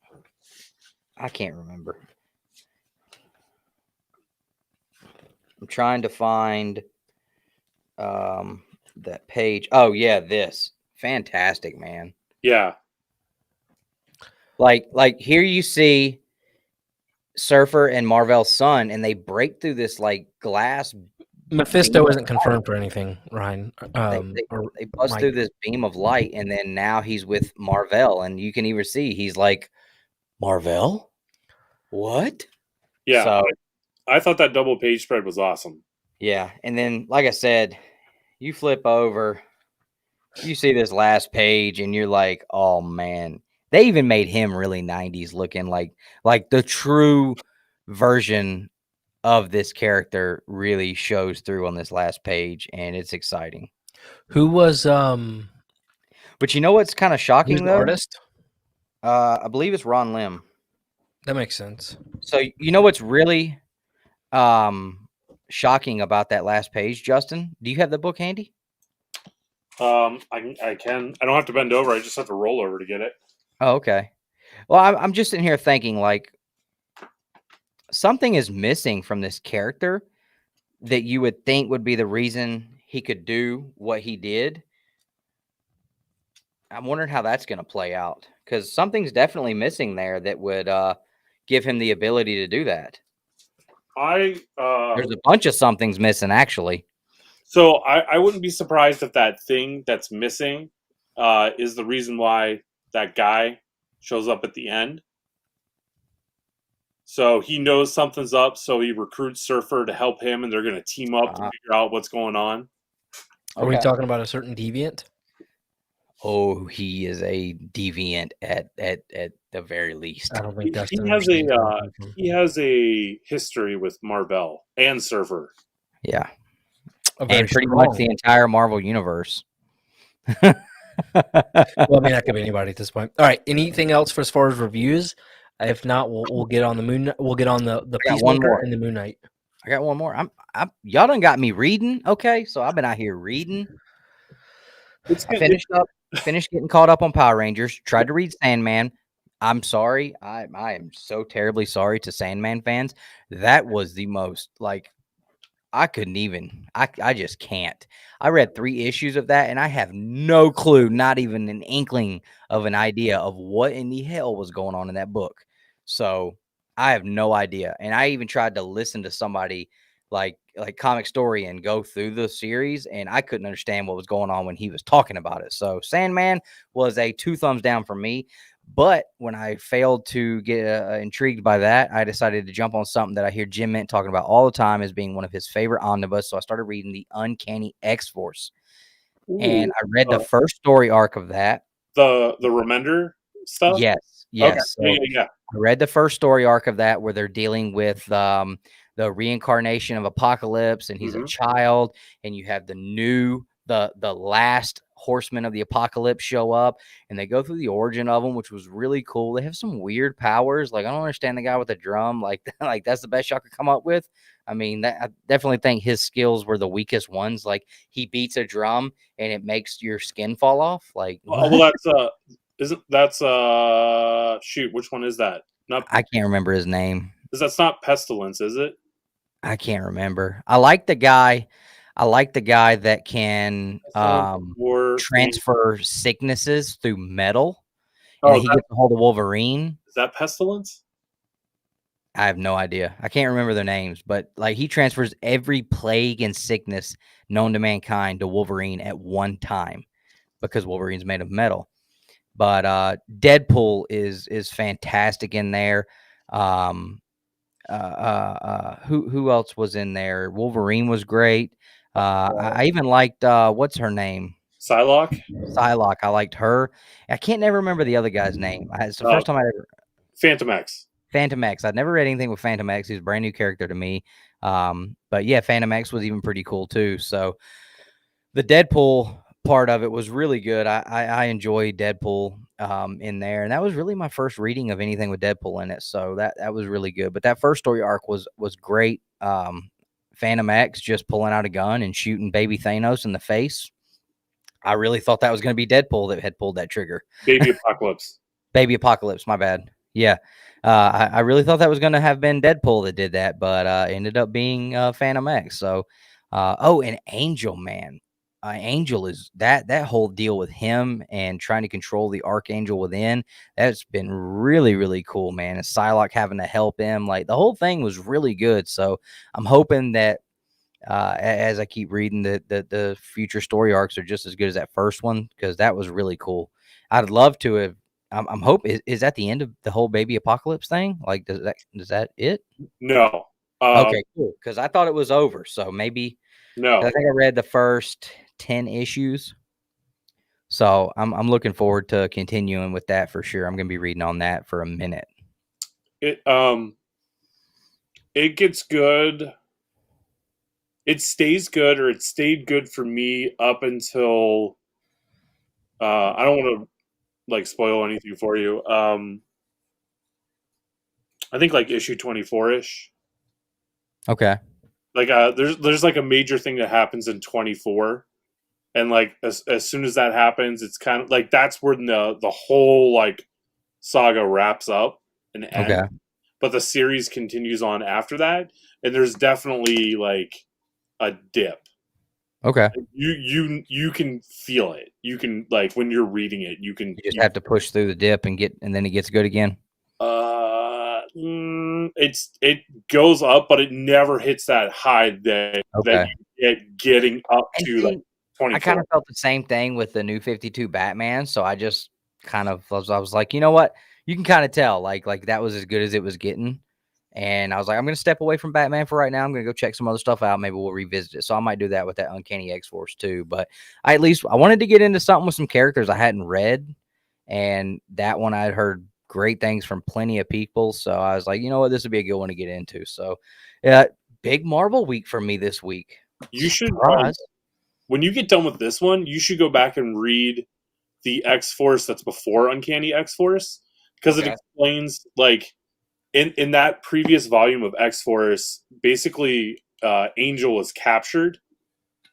I can't remember. I'm trying to find that page. Oh, yeah, this. Fantastic, man. Yeah. Like here you see Surfer and Mar-Vell's son, and they break through this like glass. Mephisto isn't confirmed for anything, Ryan. They bust through this beam of light, and then now he's with Mar-Vell, and you can even see he's like, Mar-Vell? What? Yeah. So, I thought that double page spread was awesome. Yeah, and then like I said, you flip over, you see this last page, and you're like, oh man. They even made him really 90s looking, like the true version of this character really shows through on this last page, and it's exciting. Who was But you know what's kind of shocking, though? Artist? I believe it's Ron Lim. That makes sense. So you know what's really shocking about that last page, Justin? Do you have the book handy? I can. I don't have to bend over. I just have to roll over to get it. Oh, okay. Well, I'm just sitting here thinking, like, something is missing from this character that you would think would be the reason he could do what he did. I'm wondering how that's going to play out, because something's definitely missing there that would give him the ability to do that. There's a bunch of somethings missing, actually. So I wouldn't be surprised if that thing that's missing is the reason why that guy shows up at the end. So he knows something's up, so he recruits Surfer to help him, and they're going to team up to figure out what's going on. Are we talking about a certain deviant? Oh, he is a deviant at the very least. I don't think he has a history with Mar-Vell and Surfer. Yeah, and pretty much the entire Marvel universe. Well, I mean, that could be anybody at this point. All right. Anything else for as far as reviews? If not, we'll get on the Moon. We'll get on the Peacemaker and the Moon Knight. I got one more. Y'all done got me reading. Okay, so I've been out here reading. I finished getting caught up on Power Rangers. Tried to read Sandman. I'm sorry. I am so terribly sorry to Sandman fans. That was the most, like, I couldn't even. I just can't. I read 3 issues of that, and I have no clue, not even an inkling of an idea of what in the hell was going on in that book. So I have no idea. And I even tried to listen to somebody like Comic Story and go through the series, and I couldn't understand what was going on when he was talking about it. So Sandman was a 2 thumbs down for me. But when I failed to get intrigued by that, I decided to jump on something that I hear Jim Mint talking about all the time as being one of his favorite omnibus. So I started reading the Uncanny X-Force. And I read the first story arc of that. The Remender stuff? Yes. Okay. So I read the first story arc of that, where they're dealing with the reincarnation of Apocalypse, and he's a child, and you have the last horsemen of the Apocalypse show up, and they go through the origin of them, which was really cool. They have some weird powers. Like, I don't understand the guy with the drum. Like that's the best y'all could come up with. I mean, I definitely think his skills were the weakest ones. Like, he beats a drum and it makes your skin fall off. Like, well, that's shoot, which one is that? Not, I can't remember his name. That's not Pestilence, is it? I can't remember. I like the guy that can transfer sicknesses through metal. And he gets a hold of Wolverine. Is that Pestilence? I have no idea. I can't remember their names, but like, he transfers every plague and sickness known to mankind to Wolverine at one time because Wolverine's made of metal. But Deadpool is fantastic in there. Who else was in there? Wolverine was great. I even liked what's her name? Psylocke. I liked her. I can't never remember the other guy's name. It's the first time I ever. Phantom X. Phantom X. I'd never read anything with Phantom X. He's a brand new character to me. But yeah, Phantom X was even pretty cool too. So the Deadpool part of it was really good. I enjoyed Deadpool in there, and that was really my first reading of anything with Deadpool in it. So that was really good. But that first story arc was great. Phantom X just pulling out a gun and shooting baby Thanos in the face. I really thought that was going to be Deadpool that had pulled that trigger. Baby Apocalypse. Baby Apocalypse, my bad. Yeah. I really thought that was going to have been Deadpool that did that, but ended up being Phantom X. So, and Angel, man. Angel is that whole deal with him and trying to control the Archangel within. That's been really, really cool, man. And Psylocke having to help him. Like, the whole thing was really good. So I'm hoping that as I keep reading, the future story arcs are just as good as that first one, because that was really cool. I'd love to have. I'm hoping is that the end of the whole Baby Apocalypse thing? Like, is that it? No. Okay, cool. Because I thought it was over. So maybe. No. I think I read the first 10 issues. So I'm looking forward to continuing with that for sure. I'm going to be reading on that for a minute. It gets good. It stays good, or it stayed good for me up until I don't want to like spoil anything for you. I think like issue 24-ish. Okay. Like there's like a major thing that happens in 24, and like as soon as that happens, it's kind of like that's where the whole like saga wraps up and ends. Okay. But the series continues on after that, and there's definitely like a dip. Okay. You can feel it. You can, like, when you're reading it, you just have to push through the dip and then it gets good again. It goes up, but it never hits that high that you get getting up to like 24. I kind of felt the same thing with the New 52 Batman, so I just kind of I was like, you know what? You can kind of tell like that was as good as it was getting. And I was like, I'm going to step away from Batman for right now. I'm going to go check some other stuff out. Maybe we'll revisit it. So I might do that with that Uncanny X-Force too. But I wanted to get into something with some characters I hadn't read. And that one I'd heard great things from plenty of people. So I was like, you know what? This would be a good one to get into. So big Marvel week for me this week. You should, when you get done with this one, you should go back and read the X-Force that's before Uncanny X-Force. Because it explains, like, in that previous volume of X-Force, basically Angel is captured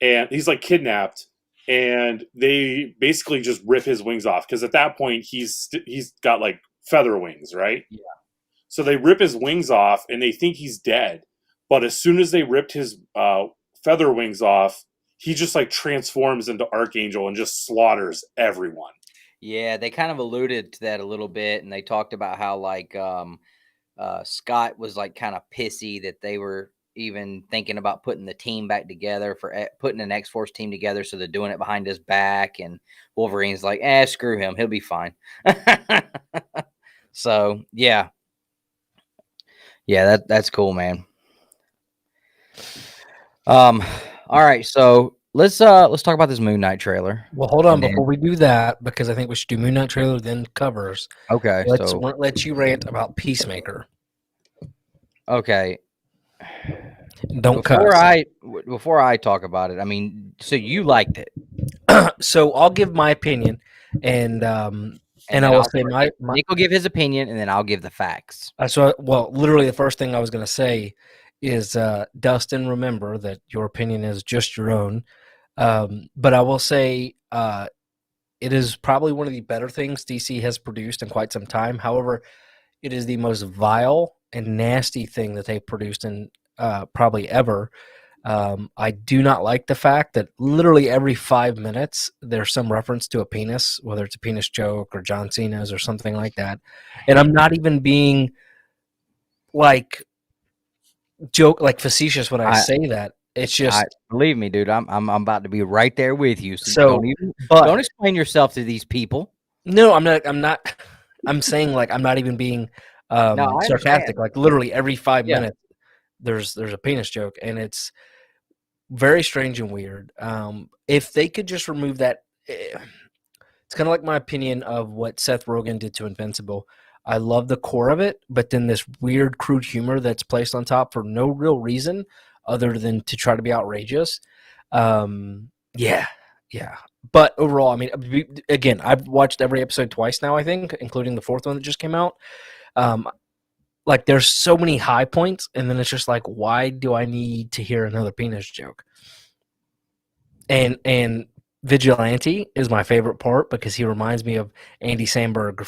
and he's like kidnapped, and they basically just rip his wings off, because at that point he's got like feather wings, right? Yeah. So they rip his wings off and they think he's dead, but as soon as they ripped his feather wings off, he just like transforms into Archangel and just slaughters everyone. Yeah, they kind of alluded to that a little bit, and they talked about how like Scott was like kind of pissy that they were even thinking about putting the team back together, for putting an X-Force team together. So they're doing it behind his back, and Wolverine's like, screw him. He'll be fine. So yeah, that's cool, man. All right. So let's talk about this Moon Knight trailer. Well, hold on before we do that, because I think we should do Moon Knight trailer, then covers. Okay. Let's let you rant about Peacemaker. Okay. Don't Before cuss. before I talk about it, I mean, so you liked it, So I'll give my opinion, and I then will I'll say my Nick will give his opinion, and then I'll give the facts. so well, literally the first thing I was going to say is Dustin. Remember that your opinion is just your own, but I will say it is probably one of the better things DC has produced in quite some time. However, it is the most vile and nasty thing that they've produced in probably ever. I do not like the fact that literally every 5 minutes there's some reference to a penis, whether it's a penis joke or John Cena's or something like that. And I'm not even being like facetious when I I, say that. It's just believe me, dude. I'm about to be right there with you. So, so. don't But explain yourself to these people. no, I'm not. I'm not. I'm saying like I'm not even being No, I understand. sarcastic. Like literally every 5 minutes Yeah. there's a penis joke, and it's very strange and weird. If they could just remove that, it's kind of like my opinion of what Seth Rogen did to Invincible. I love the core of it, but then this weird, crude humor that's placed on top for no real reason other than to try to be outrageous. Yeah. But overall, I mean, again, I've watched every episode twice now, I think, including the fourth one that just came out. Like, there's so many high points, and then it's just like, why do I need to hear another penis joke? And Vigilante is my favorite part because he reminds me of Andy Samberg,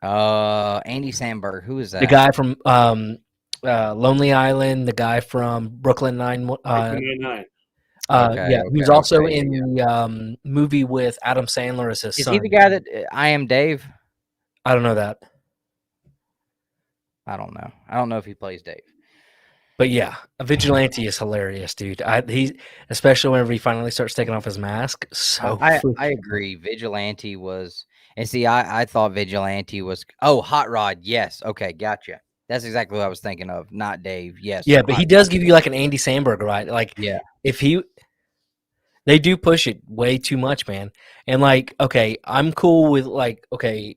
Andy Samberg. Who is that? the guy from Lonely Island, the guy from Brooklyn Brooklyn Nine-Nine. Yeah, who's also in the movie with Adam Sandler as his son. Is he the guy that I Am Dave? I don't know that. I don't know. I don't know if he plays Dave. But yeah, Vigilante is hilarious, dude. He, especially whenever he finally starts taking off his mask. So I agree. Vigilante was, and see, I thought Vigilante was. Oh, Hot Rod. Yes. Okay, gotcha. That's exactly what I was thinking of. Not Dave. Yes. Yeah, but he does give you like an Andy Samberg, right? Like, yeah. If they do push it way too much, man. And like, okay, I'm cool with like, okay,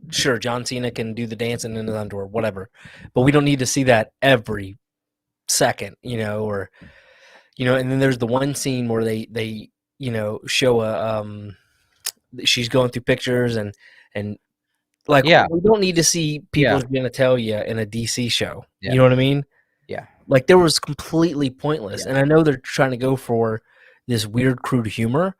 sure, John Cena can do the dancing in his underwear, whatever, but we don't need to see that every second, or and then there's the one scene where they show she's going through pictures and like, Yeah. we don't need to see people's genitalia in a DC show. Yeah. You know what I mean? Yeah. Like, there was completely pointless. And I know they're trying to go for this weird, crude humor.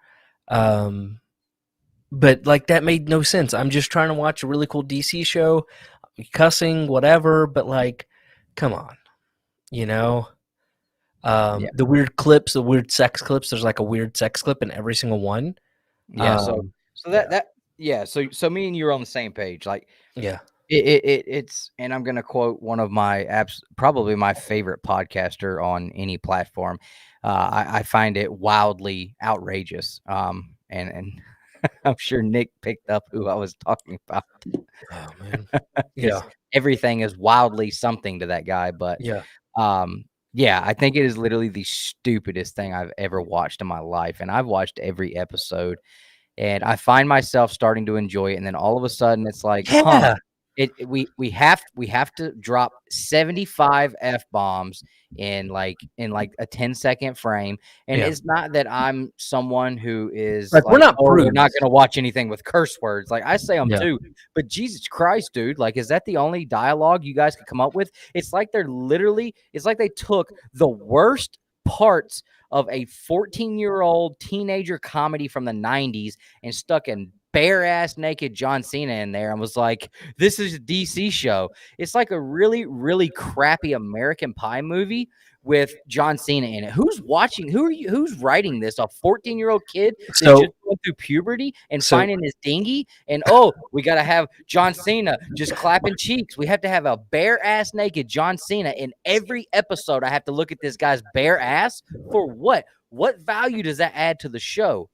But like, that made no sense. I'm just trying to watch a really cool DC show, cussing, whatever, but like, come on. The weird clips, the weird sex clips. There's like a weird sex clip in every single one. Yeah. So me and you are on the same page. Like, yeah, it's, and I'm gonna quote one of my probably my favorite podcaster on any platform. I find it wildly outrageous. And I'm sure Nick picked up who I was talking about. Oh man, yeah. Everything is wildly something to that guy, but yeah. I think it is literally the stupidest thing I've ever watched in my life, and I've watched every episode, and I find myself starting to enjoy it, and then all of a sudden it's like, we have to drop 75 F-bombs in like a 10-second frame. And it's not that I'm someone who is like, we're not going to watch anything with curse words. Like, I say them too, but Jesus Christ, dude, like, is that the only dialogue you guys could come up with? It's like it's like they took the worst parts of a 14-year-old teenager comedy from the 90s and stuck in bare ass naked John Cena in there and was like, this is a DC show. It's like a really, really crappy American Pie movie with John Cena in it. Who's watching? Who's writing this? A 14-year-old kid that's just going through puberty and finding his dinghy, and we gotta have John Cena just clapping cheeks. We have to have a bare ass naked John Cena in every episode. I have to look at this guy's bare ass for what? What value does that add to the show?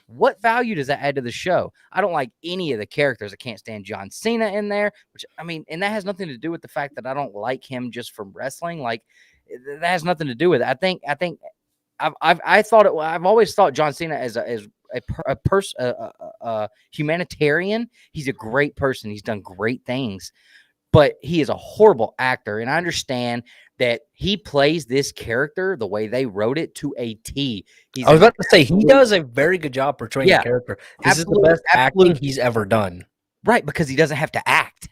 What value does that add to the show? I don't like any of the characters. I can't stand John Cena in there, which, I mean, and that has nothing to do with the fact that I don't like him just from wrestling. Like, that has nothing to do with it. I think I've always thought John Cena as a person, a humanitarian. He's a great person. He's done great things. but he is a horrible actor. And I understand that he plays this character the way they wrote it to a T. I was about to say, he does a very good job portraying the character. This is the best acting he's ever done. Right, because he doesn't have to act.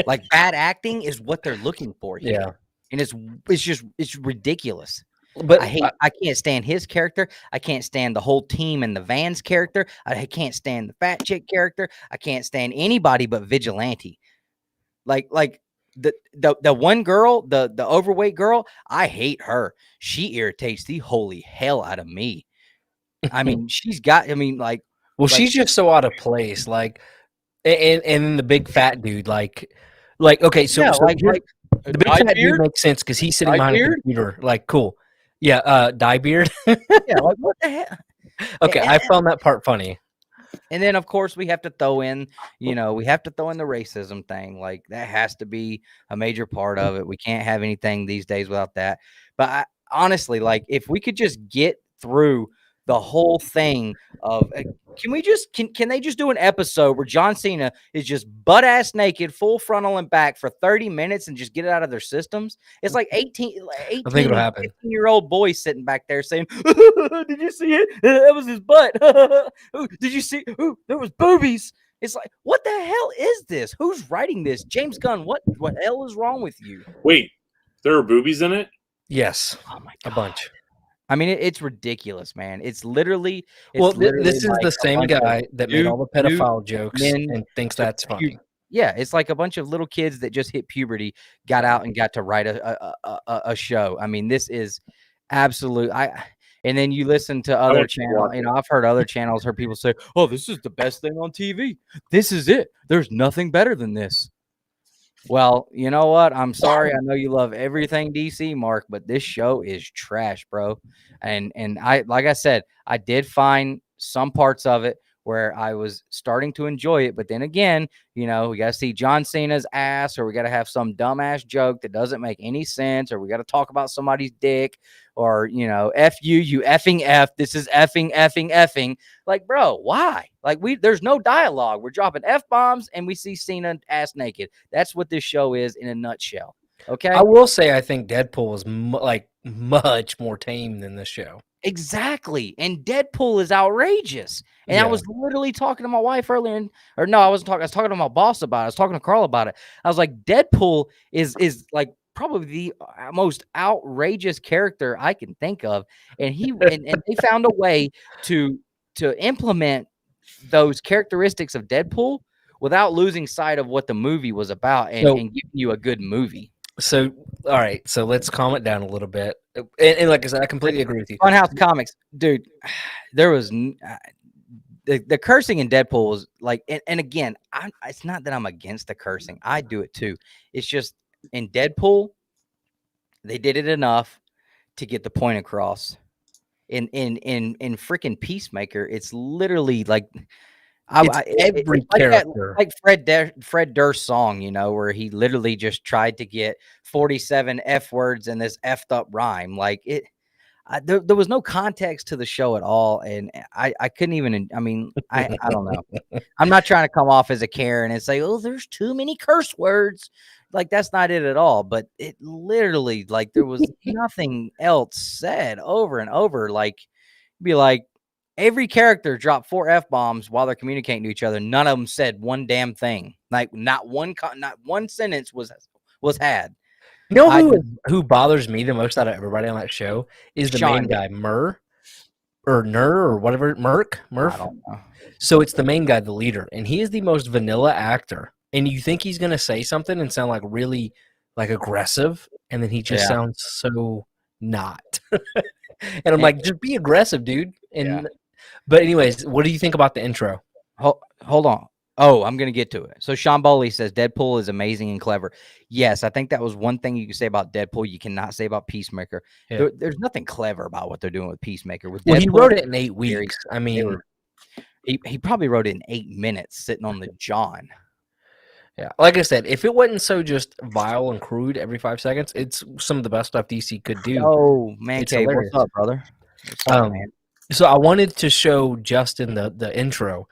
Like, bad acting is what they're looking for here. Yeah. And it's ridiculous. But I can't stand his character. I can't stand the whole team and the Vans character. I can't stand the fat chick character. I can't stand anybody but Vigilante. Like the one girl, the overweight girl, I hate her. She irritates the holy hell out of me. I mean, she's she's just so out of place. Like, and then the big fat dude, like okay, so the big fat dude makes sense because he's sitting behind a computer. Like, cool, yeah, dye beard. Yeah, like what the hell? Okay, I found that part funny. And then, of course, we have to throw in, the racism thing. Like, that has to be a major part of it. We can't have anything these days without that. But honestly, like, if we could just get through the whole thing of, can they just do an episode where John Cena is just butt ass naked, full frontal and back for 30 minutes and just get it out of their systems? It's like 18 I think it'll happen. 15-year-old boy sitting back there saying, did you see it? That was his butt. Did you see? Ooh, there was boobies. It's like, what the hell is this? Who's writing this? James Gunn, what hell is wrong with you? Wait, there are boobies in it? Yes. Oh my God. A bunch. I mean, it's ridiculous, man. It's literally. This is the same guy that made all the pedophile jokes and thinks that's funny. Yeah, it's like a bunch of little kids that just hit puberty, got out and got to write a show. I mean, this is absolute. And then you listen to other channels. I've heard other channels, heard people say, "Oh, this is the best thing on TV. This is it. There's nothing better than this." Well, you know what? I'm sorry. I know you love everything DC, Mark, but this show is trash, bro. And like I said, I did find some parts of it where I was starting to enjoy it. But then again, we got to see John Cena's ass, or we got to have some dumbass joke that doesn't make any sense, or we got to talk about somebody's dick, or, F you effing F. This is effing. Like, bro, why? Like, there's no dialogue. We're dropping F-bombs and we see Cena ass naked. That's what this show is in a nutshell. Okay. I will say, I think Deadpool is much more tame than this show. Exactly. And Deadpool is outrageous. And I was literally talking to my wife earlier, I was talking to my boss about it. I was talking to Carl about it. I was like, Deadpool is like probably the most outrageous character I can think of. And and they found a way to implement those characteristics of Deadpool without losing sight of what the movie was about and giving you a good movie. So, all right. So let's calm it down a little bit. And like I said, I completely agree with you. Funhouse Comics, dude, there was the cursing in Deadpool was like, and again, it's not that I'm against the cursing. I do it too. It's just in Deadpool, they did it enough to get the point across. In freaking Peacemaker, it's literally like every character, like Fred Durst's song, where he literally just tried to get 47 F words in this effed up rhyme. Like there was no context to the show at all, and I couldn't even. I mean, I don't know. I'm not trying to come off as a Karen and say, "Oh, there's too many curse words." Like, that's not it at all. But it literally, like, there was nothing else said over and over. Like, be like, every character dropped 4 F-bombs while they're communicating to each other. None of them said one damn thing. Like, not one sentence was had. You know who bothers me the most out of everybody on that show is the main guy, Murph or whatever, Murph. I don't know. So it's the main guy, the leader, and he is the most vanilla actor. And you think he's gonna say something and sound like really like aggressive, and then he just sounds so not. And I'm like, just be aggressive, dude. But anyways, what do you think about the intro? Hold on. Oh, I'm going to get to it. So Sean Bowley says Deadpool is amazing and clever. Yes, I think that was one thing you can say about Deadpool you cannot say about Peacemaker. Yeah. There's nothing clever about what they're doing with Peacemaker. With Deadpool, he wrote it in 8 weeks. I mean, he probably wrote it in 8 minutes sitting on the John. Yeah, like I said, if it wasn't so just vile and crude every 5 seconds, it's some of the best stuff DC could do. Oh, man, Cave, what's up, brother? What's up, man? So I wanted to show Justin the intro.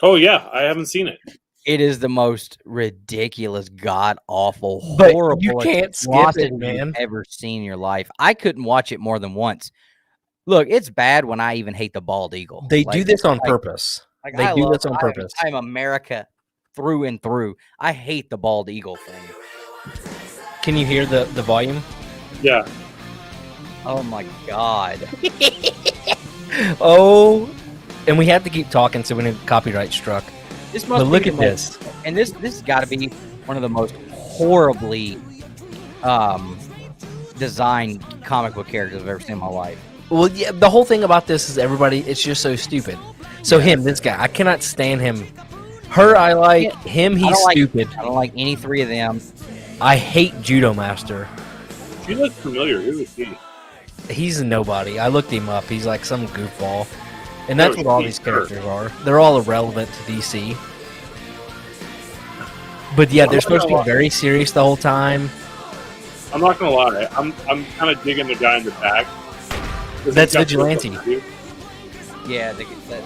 Oh, yeah. I haven't seen it. It is the most ridiculous, god awful, But horrible, you can't skip atrocity it, man. you've ever seen in your life. I couldn't watch it more than once. Look, it's bad when I even hate the bald eagle. They do this on purpose. Like, They do this on purpose. I'm America through and through. I hate the bald eagle thing. Can you hear the volume? Yeah. Oh my god. Oh, and we have to keep talking so we didn't copyright struck. This must But look be at the most- this. And this has got to be one of the most horribly designed comic book characters I've ever seen in my life. Well, yeah, the whole thing about this is everybody, it's just so stupid. So this guy, I cannot stand him. Her, I like. Him, he's stupid. I don't like any three of them. I hate Judo Master. She looks familiar. Who is he? He's a nobody. I looked him up. He's like some goofball. And that's Oh, what all he's these characters are. They're all irrelevant to DC. But yeah, they're supposed to be very serious the whole time. I'm not gonna lie. I'm kind of digging the guy in the back. That's Vigilante. Yeah,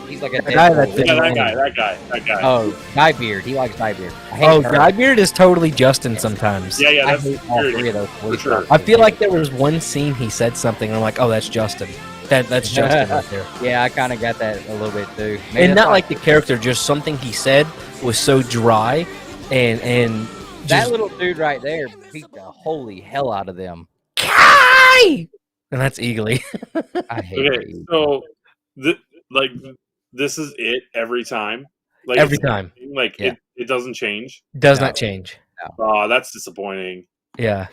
he's like a guy that's Deadpool. Yeah, that guy. Oh, Diebeard. He likes Diebeard. I hate Oh, her. Diebeard is totally Justin sometimes. Yeah, I that's hate all three of those. for sure. I feel like there was one scene he said something, and I'm like, oh, that's Justin. That's Justin right there. Yeah, I kind of got that a little bit too. Maybe And that's not why- like the character, just something he said was so dry, and that just, little dude right there beat the holy hell out of them. Kai! And that's Eagly. I hate Okay, you. so this is it every time. Like Every time. Like Yeah. it doesn't change. Does No. not change. Oh, that's disappointing. Yeah.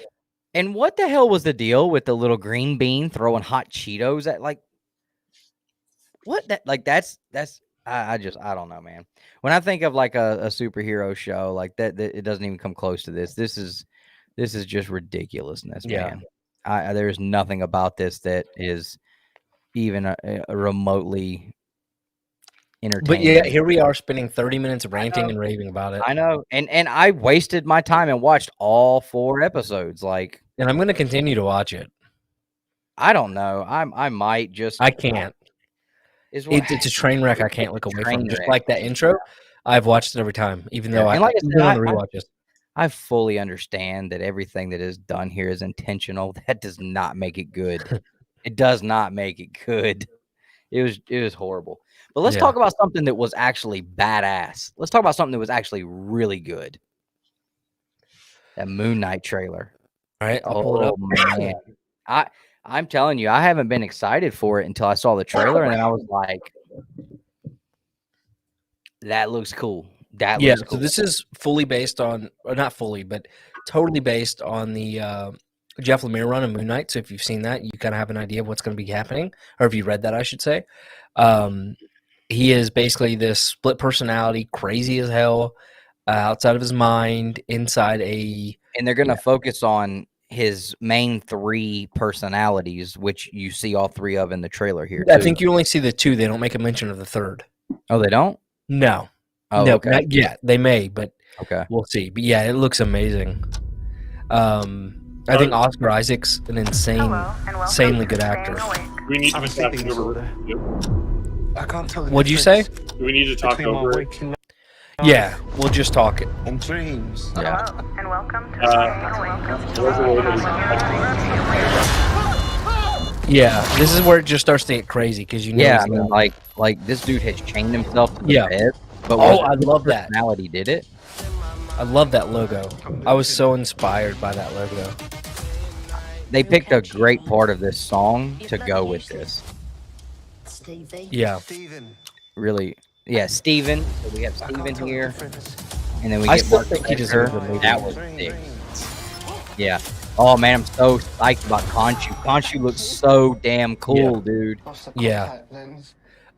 And what the hell was the deal with the little green bean throwing hot Cheetos at like what that like that's I don't know, man. When I think of like a superhero show like that it doesn't even come close to this. This is just ridiculousness, Yeah. man. There's nothing about this that is even a remotely entertaining. But yeah, here we are spending 30 minutes ranting and raving about it. I know, and I wasted my time and watched all 4 episodes. Like, And I'm going to continue to watch it. I don't know. I might just. I can't. Is what, It's a train wreck I can't look away from. Train Just wreck. like that intro, I've watched it every time, even though and like I even said, on the rewatches. I fully understand that everything that is done here is intentional. That does not make it good. It does not make it good. It was horrible. But let's Yeah. talk about something that was actually badass. Let's talk about something that was actually really good. That Moon Knight trailer. All right, I'll pull it up. Man. I'm telling you, I haven't been excited for it until I saw the trailer, and then I was like, "That looks cool." That Yeah, looks so cool. this is fully based on, or not fully, but totally based on the Jeff Lemire run of Moon Knight. So if you've seen that, you kind of have an idea of what's going to be happening, or if you read that, I should say. He is basically this split personality, crazy as hell, outside of his mind, inside a. And they're going to focus on his main 3 personalities, which you see all 3 of in the trailer here. I too. think you only see the 2. They don't make a mention of the third. Oh, they don't? No, Oh, no, okay. not yet. They may, but Okay. we'll see. But yeah, it looks amazing. I think Oscar Isaac's an insanely good actor. Do we need to talk over? I can't tell. What'd you say? Do we need to talk Between my over? it? waking Yeah, we'll just talk it. and dreams. Yeah. And welcome to Yeah, this is where it just starts to get crazy because you know. Yeah, he's I mean, not- like this dude has chained himself to the Yeah. bed. But Oh, what I love that. personality did it? I love that logo. I was so inspired by that logo. They picked a great part of this song to go with this. Yeah, Steven. Really, yeah. Steven. So we have Steven here, and then we I get still Mark think he Spector. deserves a movie. That was sick. Yeah. Oh man, I'm so psyched about Khonshu. Khonshu looks so damn cool, dude. Yeah.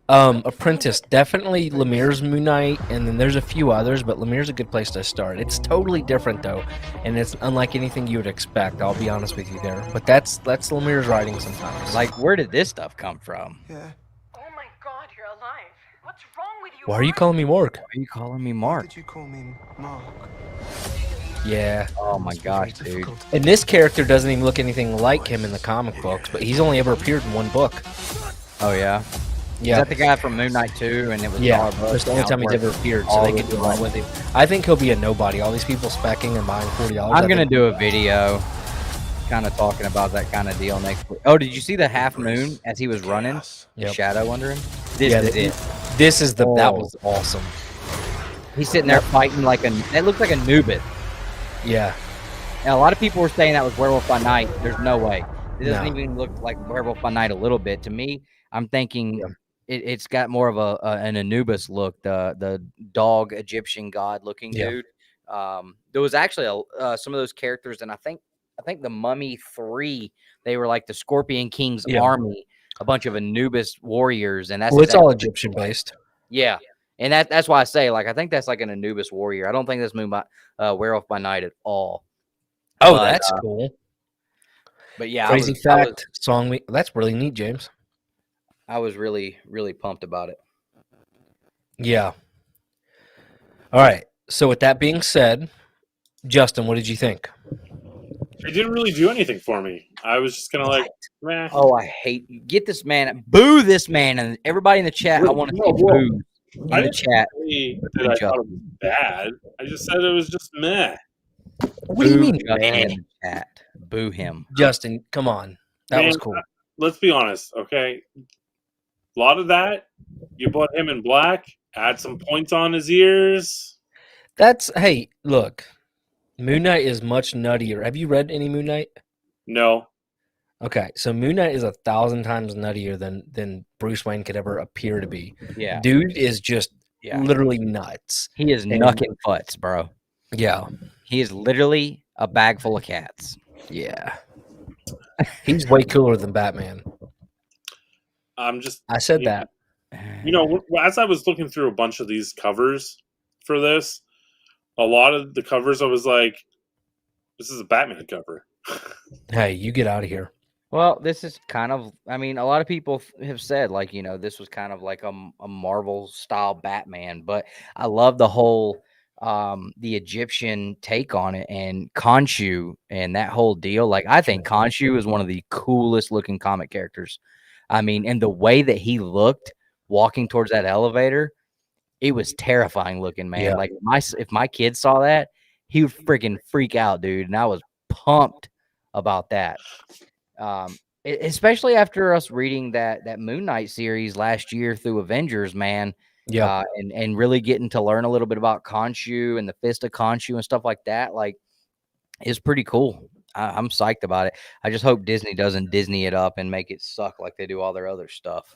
Apprentice, definitely Lemire's Moon Knight, and then there's a few others, but Lemire's a good place to start. It's totally different though, and it's unlike anything you would expect. I'll be honest with you there, but that's Lemire's writing sometimes. Like, where did this stuff come from? Yeah. Oh my god, you're alive. What's wrong with you? Why are you calling me Mark? Why are you calling me Why Mark? did you call me Mark? Yeah, Oh my It's gosh, very dude. difficult. and this character doesn't even look anything like him in the comic books, but he's only ever appeared in one book. Oh yeah. Is Yeah, that the guy from Moon Knight 2? And it was yeah. Starbucks, That's the only and time he's Outward. ever appeared, so all they the could do time. one with him. I think he'll be a nobody. All these people specking and buying $40. I'm gonna do a video, kind of talking about that kind of deal next week. Oh, did you see the half moon as he was running? The Yep. shadow under him. This Yeah, is it. This is that Oh. was awesome. He's sitting there fighting like that looks like a Nubis. Yeah, And a lot of people were saying that was Werewolf by Night. There's no way. It doesn't No. even look like Werewolf by Night a little bit. To me, I'm thinking Yeah. it's got more of an Anubis look, the dog Egyptian god looking Yeah. dude. There was actually some of those characters, and I think the Mummy 3, they were like the Scorpion King's Yeah. army, a bunch of Anubis warriors, and that's well, it's all exactly- Egyptian based. Yeah. And that's why I say, like, I think that's like an Anubis warrior. I don't think that's Werewolf by Night at all. Oh, But, that's cool. But yeah, Crazy fact. Song. That's really neat, James. I was really, really pumped about it. Yeah. All right. So with that being said, Justin, what did you think? It didn't really do anything for me. I was just kind of like, meh. Oh, I hate you. Get this man, boo this man, and everybody in the chat. I want to see boo I in the didn't chat. say that I thought it was bad. I just said it was just meh. What do you Boo mean, Justin meh? in the chat. Boo him. Justin? Come on, that was Man, cool. Let's be honest, okay? A lot of that, you put him in black, add some points on his ears. That's hey, look, Moon Knight is much nuttier. Have you read any Moon Knight? No. Okay, so Moon Knight is 1,000 times nuttier than Bruce Wayne could ever appear to be. Yeah. Dude is just Yeah. literally nuts. He is knucking butts, bro. Yeah, He is literally a bag full of cats. yeah. He's way cooler than Batman. I'm just, I said Yeah. that. you know, as I was looking through a bunch of these covers for this, a lot of the covers I was like, this is a Batman cover. Hey, you get out of here. Well, this is kind of, I mean, a lot of people have said, like, you know, this was kind of like a Marvel style Batman, but I love the whole, the Egyptian take on it and Khonshu and that whole deal. Like, I think Khonshu is one of the coolest looking comic characters. I mean, and the way that he looked walking towards that elevator, it was terrifying looking, man. Yeah. Like, if my kid saw that, he would freaking freak out, dude. And I was pumped about that. Especially after us reading that Moon Knight series last year through Avengers, man. Yeah, And really getting to learn a little bit about Khonshu and the Fist of Khonshu and stuff like that. Like, it's pretty cool. I'm psyched about it. I just hope Disney doesn't Disney it up and make it suck like they do all their other stuff.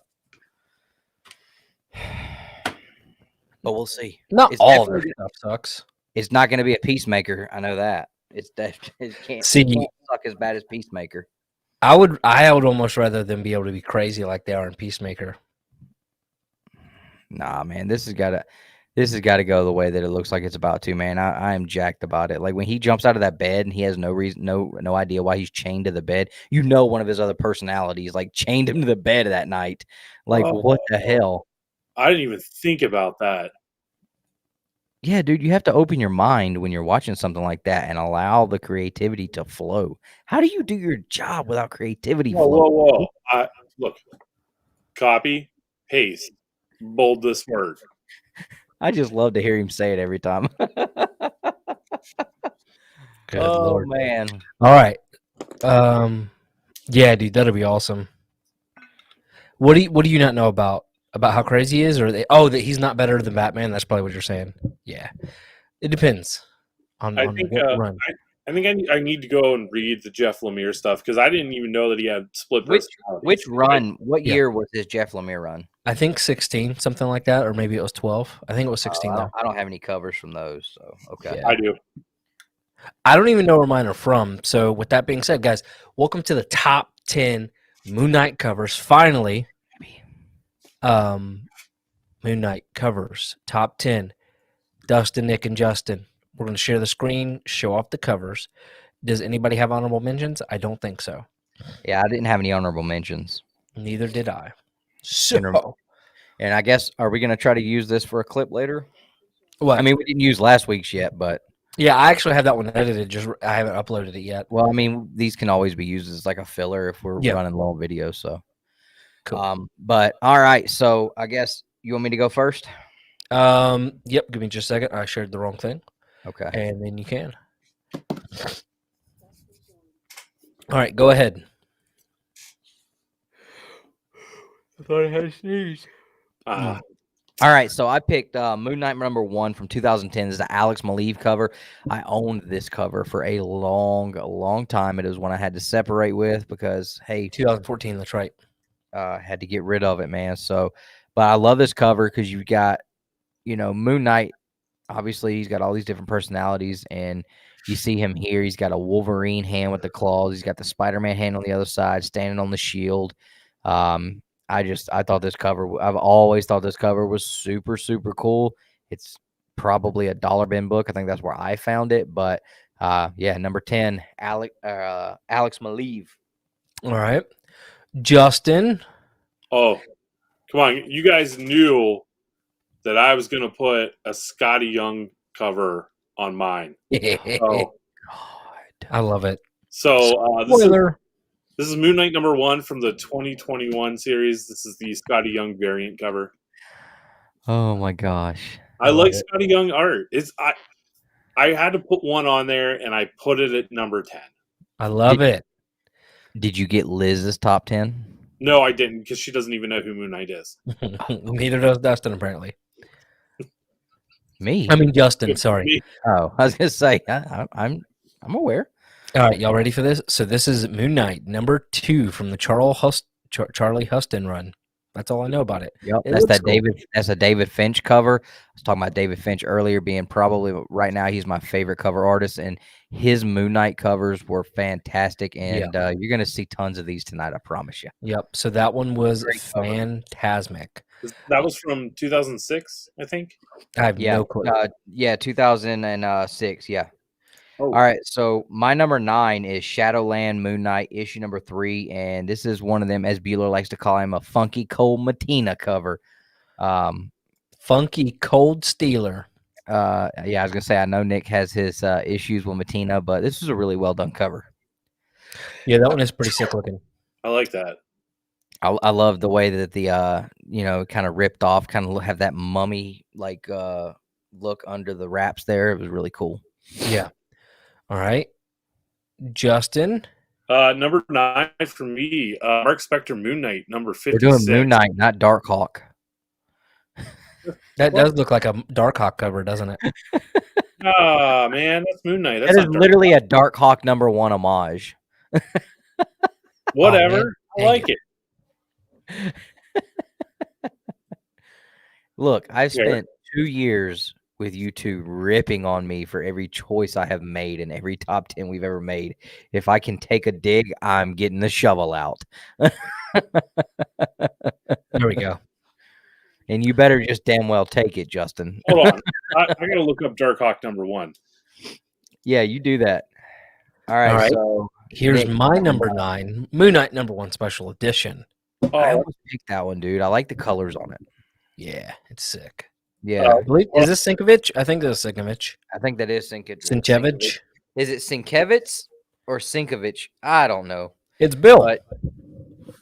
But we'll see. not It's all their definitely- stuff sucks. It's not going to be a Peacemaker. I know that. It can't suck as bad as Peacemaker. I would almost rather them be able to be crazy like they are in Peacemaker. Nah, man, this has got to go the way that it looks like it's about to, man. I am jacked about it. Like when he jumps out of that bed and he has no reason, no idea why he's chained to the bed. You know, one of his other personalities like chained him to the bed that night. Like, what the hell? I didn't even think about that. Yeah, dude, you have to open your mind when you're watching something like that and allow the creativity to flow. How do you do your job without creativity Whoa, flow? whoa, whoa. Look, copy, paste, bold this word. I just love to hear him say it every time. Good oh Lord. man. All right. Yeah, dude, that'll be awesome. What do you not know about how crazy he is, or that he's not better than Batman? That's probably what you're saying. Yeah, it depends on I think what run. I think I need to go and read the Jeff Lemire stuff because I didn't even know that he had split personalities. Which run? What Yeah. year was his Jeff Lemire run? I think 16, something like that, or maybe it was 12. I think it was 16 though. I don't have any covers from those, so okay. Yeah. I do. I don't even know where mine are from. So with that being said, guys, welcome to the top 10 Moon Knight covers. Finally, Moon Knight covers top 10. Dustin, Nick, and Justin. We're going to share the screen, show off the covers. Does anybody have honorable mentions? I don't think so. Yeah, I didn't have any honorable mentions. Neither did I. So, And I guess, are we going to try to use this for a clip later? what? I mean, we didn't use last week's yet, but Yeah, I actually have that one edited. Just I haven't uploaded it yet. well, I mean, these can always be used as like a filler if we're Yeah. running long videos. So Cool. But all right, so I guess you want me to go first? Yep. Give me just a second. I shared the wrong thing, Okay. and then you can. All right, go ahead. I thought I had a sneeze. Uh, All right, so I picked Moon Knight #1 from 2010. This is the Alex Maleev cover. I owned this cover for a long time. It was one I had to separate with because, hey, 2014. That's right. had to get rid of it, man. So, but I love this cover because you've got, Moon Knight. Obviously, he's got all these different personalities, and you see him here. He's got a Wolverine hand with the claws. He's got the Spider-Man hand on the other side, standing on the shield. I thought this cover. I've always thought this cover was super cool. It's probably a dollar bin book. I think that's where I found it. But yeah, number 10, Alex Maleev. All right, Justin. oh, come on! You guys knew that I was going to put a Scotty Young cover on mine. Oh, I love it. So Spoiler. this is Moon Knight #1 from the 2021 series. This is the Scotty Young variant cover. Oh my gosh! I like Scotty Young art. I had to put one on there, and I put it at number 10. I love it. Did you get Liz's top 10? No, I didn't, because she doesn't even know who Moon Knight is. Neither does Dustin, apparently. Me? I mean, Justin. Sorry. Oh, I was gonna say I'm aware. All right, y'all ready for this? So this is Moon Knight #2 from the Charlie Huston run. That's all I know about it. Yep, It that's looks that cool. That's a David Finch cover. I was talking about David Finch earlier being probably right now he's my favorite cover artist, and his Moon Knight covers were fantastic. And you're gonna see tons of these tonight, I promise you. Yep. So that one was Great cover. phantasmic. That was from 2006, I think. I have no clue. 2006. Yeah. Oh. All right, so my number 9 is Shadowland Moon Knight issue number 3, and this is one of them, as Bueller likes to call him, a funky cold Matina cover. Funky Cold Stealer. Yeah, I was gonna say I know Nick has his issues with Matina, but this is a really well done cover. Yeah, that one is pretty sick looking. I like that. I love the way that the kind of ripped off, kind of have that mummy like look under the wraps there. It was really cool. Yeah. All right, Justin. Number 9 for me, Mark Spector Moon Knight number 56. We're doing Moon Knight, not Darkhawk. That does look like a Darkhawk cover, doesn't it? Ah, man, that's Moon Knight. That's That is not Dark literally a Darkhawk #1 homage. Whatever. Oh, I like it. Look, I've spent 2 years with you two ripping on me for every choice I have made and every top 10 we've ever made. If I can take a dig, I'm getting the shovel out. There we go. And you better just damn well take it, Justin. Hold on. I got to look up Darkhawk #1. Yeah, you do that. All right. So Here's Nick, my number 9, Moon Knight #1 special edition. I Oh, almost picked that one, dude. I like the colors on it. Yeah, it's sick. Yeah, I believe, is this Sinkovich? I think this is Sinkovich. I think that is Sienkiewicz. Sienkiewicz? Is it Sienkiewicz or Sienkiewicz? I don't know. It's Bill. But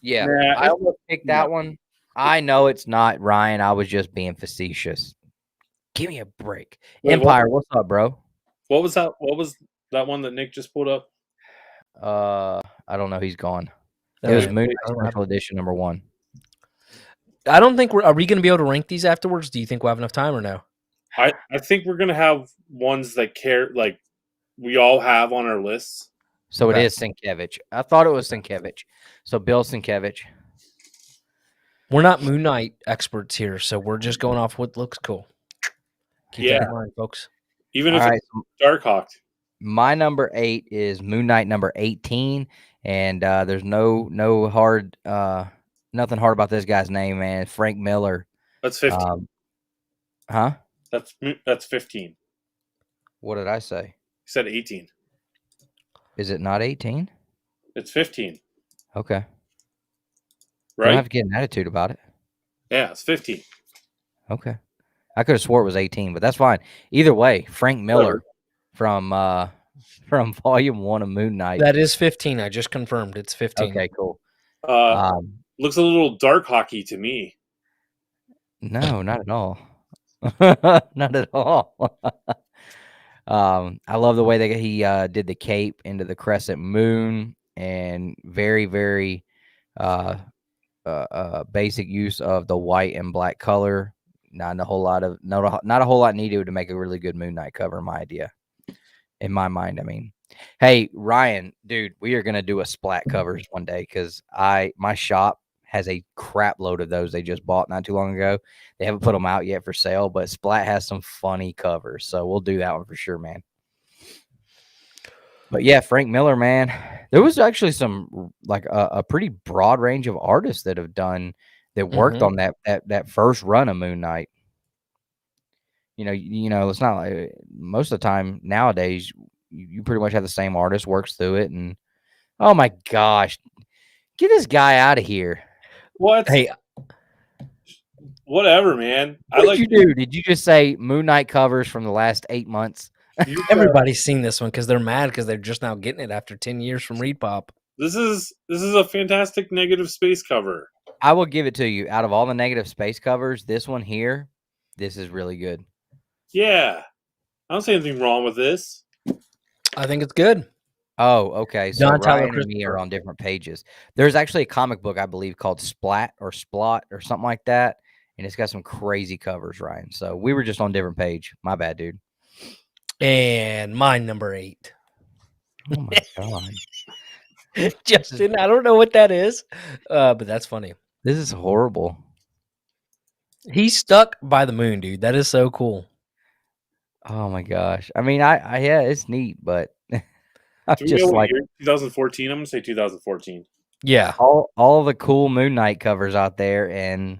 yeah, Nah, I almost picked that one. I know it's not Ryan. I was just being facetious. Give me a break. Wait, Empire, what's up, bro? what was that? What was that one that Nick just pulled up? I don't know. He's gone. It All was right. Moon Knight Special Edition #1. I don't think are we going to be able to rank these afterwards? Do you think we'll have enough time or no? I think we're gonna have ones that like we all have on our lists. So Okay. it is Sienkiewicz. I thought it was Sienkiewicz. So Bill Sienkiewicz. We're not Moon Knight experts here, so we're just going off what looks cool. Keep that Yeah. in mind, folks. Even All if right. it's Darkhawk. My number 8 is Moon Knight number 18, and there's no hard nothing hard about this guy's name, man. Frank Miller. That's 15. Huh? That's 15. What did I say? You said 18. Is it not 18? It's 15. Okay. Don't Right? have to get an attitude about it. Yeah, it's 15. Okay. I could have swore it was 18, but that's fine. Either way, Frank Miller from Volume 1 of Moon Knight. That is 15. I just confirmed it's 15. Okay, cool. Looks a little dark hockey to me. No, not at all. Not at all. I love the way that he did the cape into the crescent moon, and very, very basic use of the white and black color. Not a whole lot needed to make a really good Moon Knight cover, in my mind. I mean, hey Ryan, dude, we are gonna do a splat covers one day because my shop has a crap load of those they just bought not too long ago. They haven't put them out yet for sale, but Splat has some funny covers, so we'll do that one for sure, man. But yeah, Frank Miller, man, there was actually some like a pretty broad range of artists that have done that worked on that first run of Moon Knight. You know, it's not like most of the time nowadays you pretty much have the same artist works through it, and oh my gosh, get this guy out of here. What? Hey, whatever, man. What did you do? Did you just say Moon Knight covers from the last 8 months? everybody's seen this one because they're mad because they're just now getting it after 10 years from ReedPop. This is a fantastic negative space cover. I will give it to you. Out of all the negative space covers, this one here, this is really good. Yeah. I don't see anything wrong with this. I think it's good. Oh, okay. So John Tyler Ryan and me are on different pages. There's actually a comic book, I believe, called Splat or Splot or something like that. And it's got some crazy covers, Ryan. So we were just on different page. My bad, dude. And mine number 8. Oh my God. Justin, I don't know what that is, but that's funny. This is horrible. He's stuck by the moon, dude. That is so cool. Oh my gosh. I mean, I yeah, it's neat, but I'm Do we just know what like year? 2014. I'm gonna say 2014. Yeah. all the cool Moon Knight covers out there, and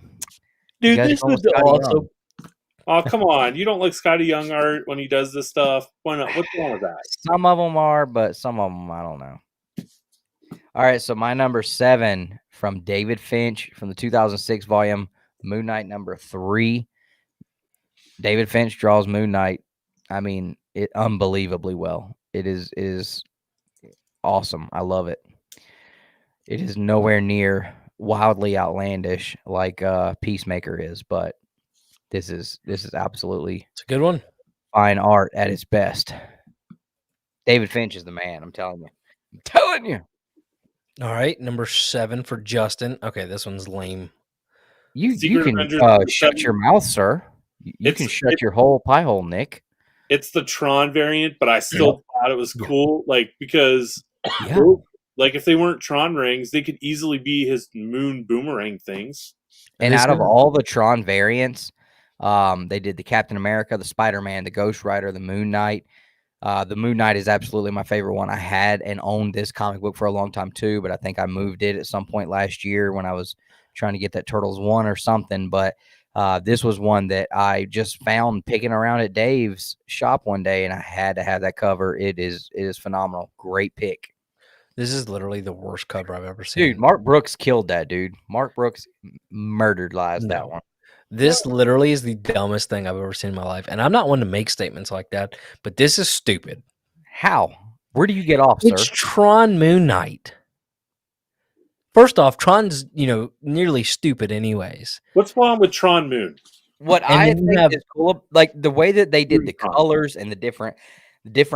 Dude, guys this know is Scotty awesome. Young. Oh, come on. You don't like Scotty Young art when he does this stuff? Why not? What's wrong with that? Some of them are, but some of them I don't know. All right, so my number 7 from David Finch from the 2006 volume, Moon Knight number 3. David Finch draws Moon Knight. I mean, it unbelievably well. It is awesome. I love it. It is nowhere near wildly outlandish like Peacemaker is, but this is absolutely It's a good one. fine art at its best. David Finch is the man. I'm telling you. I'm telling you. All right, number 7 for Justin. Okay, this one's lame. You Secret can Avengers number shut 7. your mouth, sir. You can shut your whole pie hole, Nick. It's the Tron variant, but I still thought it was cool. Like, because Yeah. like if they weren't Tron rings, they could easily be his moon boomerang things. And It is out of good. all the Tron variants, they did the Captain America, the Spider-Man, the Ghost Rider, the Moon Knight. The Moon Knight is absolutely my favorite one. I had and owned this comic book for a long time too, but I think I moved it at some point last year when I was trying to get that Turtles 1 or something. But this was one that I just found picking around at Dave's shop one day, and I had to have that cover. It is phenomenal. Great pick. This is literally the worst cover I've ever seen. Dude, Mark Brooks killed that dude. Mark Brooks murdered that No. one. This literally is the dumbest thing I've ever seen in my life. And I'm not one to make statements like that, but this is stupid. How? Where do you get off, It's sir? Tron Moon Knight. First off, Tron's, nearly stupid anyways. What's wrong with Tron Moon? What And I then you think have- is cool, like the way that they did the Tron. colors and the different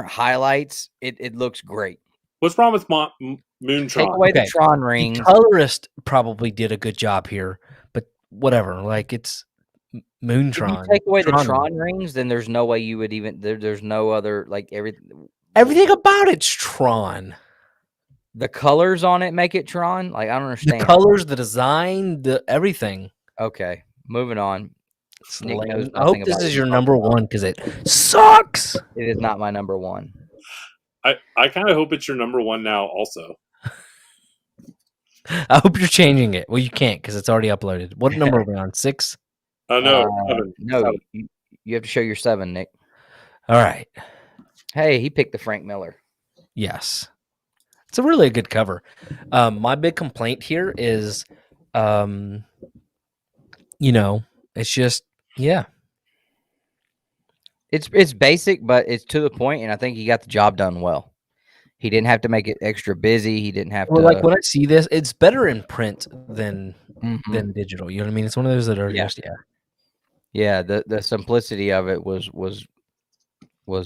highlights, it looks great. What's wrong with Moon Take Tron? away the Okay. Tron The rings. colorist probably did a good job here, but whatever. Like, it's If Moontron. you take away the Tron. Tron rings, then there's no way you would even there's no other like Everything about it's Tron. the colors on it make it Tron. Like I don't The understand. colors, the design, the everything. Okay, moving on. It's Nick lame. knows I hope nothing this about is it. your number 1 because it sucks. It is not my number 1. I kind of hope it's your number 1 now also. I hope you're changing it. Well, you can't because it's already uploaded. What number are we on? 6? Oh, no. 7. No, 7. you have to show your 7, Nick. All right. Hey, he picked the Frank Miller. Yes. It's a really good cover. My big complaint here is, it's just, yeah. It's basic, but it's to the point, and I think he got the job done well. He didn't have to make it extra busy. He didn't have Well, to. like when I see this, it's better in print than Mhm. digital. You know what I mean? It's one of those that are Yeah. just Yeah, the simplicity of it was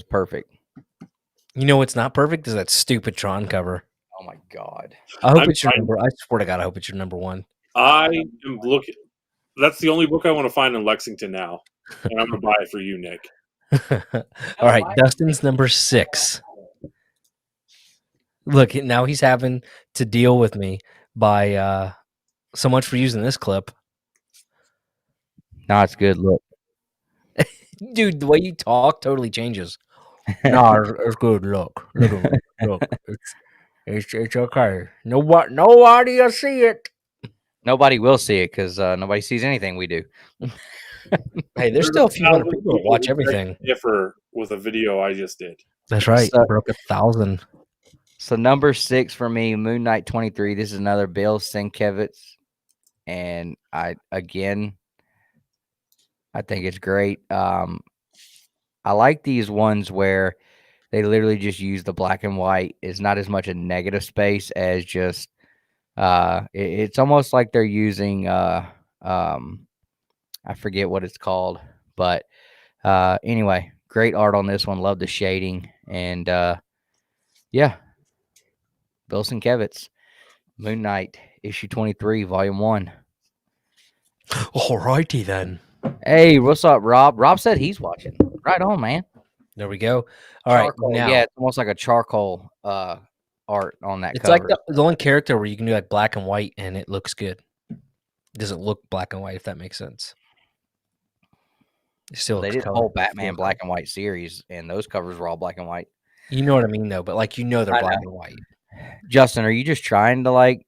perfect. You know what's not perfect is that stupid Tron cover. Oh my god. I hope I'm it's your fine. number. I swear to God, I hope it's your number one. I am looking. That's the only book I want to find in Lexington now, and I'm going to buy it for you, Nick. All right, Dustin's number 6. Look, now he's having to deal with me by so much for using this clip. No, it's good. Look. Dude, the way you talk totally changes. No, it's good. Look, it's okay. Nobody will see it. Nobody will see it because nobody sees anything we do. Hey, there's still a few hundred people that watch everything. Differ with a video I just did. That's right. So- Broke 1,000. So number 6 for me, Moon Knight 23. This is another Bill Sienkiewicz, and I think it's great. I like these ones where they literally just use the black and white. It's not as much a negative space as just it's almost like they're using I forget what it's called, but anyway, great art on this one. Love the shading, and yeah, Bill Sienkiewicz, Moon Knight, issue 23, volume 1. All righty then. Hey, what's up, Rob? Rob said he's watching. Right on, man. There we go. All right, Charcoal, now yeah, it's almost like a charcoal art on that it's cover. like the only character where you can do like black and white and it looks good. It doesn't look black and white, if that makes sense. It still They looks did the color. whole Batman black and white series, and those covers were all black and white. You know what I mean, though. But like, you know, they're I black know. and white. Justin, are you just trying to like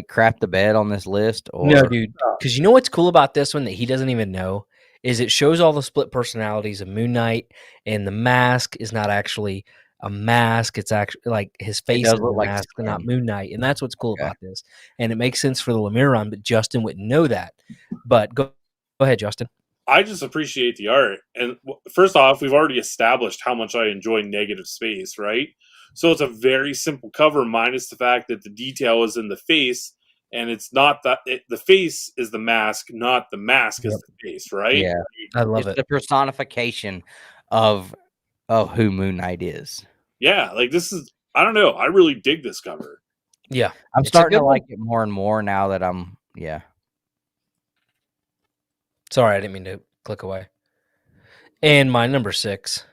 crap the bed on this list? Or No, dude. Because you know what's cool about this one that he doesn't even know is it shows all the split personalities of Moon Knight, and the mask is not actually a mask. It's actually like his face does is look a like mask, and not skin. Moon Knight. And that's what's cool Okay. about this. And it makes sense for the Lemire run, but Justin wouldn't know that. But go ahead, Justin. I just appreciate the art. And first off, we've already established how much I enjoy negative space, right? So it's a very simple cover, minus the fact that the detail is in the face, and it's not that the face is the mask, not the mask is the face, right? Yeah, I love it's it. the personification of who Moon Knight is. Yeah, like this is, I don't know. I really dig this cover. Yeah. I'm It's a starting good to one. like it more and more now that yeah. Sorry, I didn't mean to click away. And my number 6.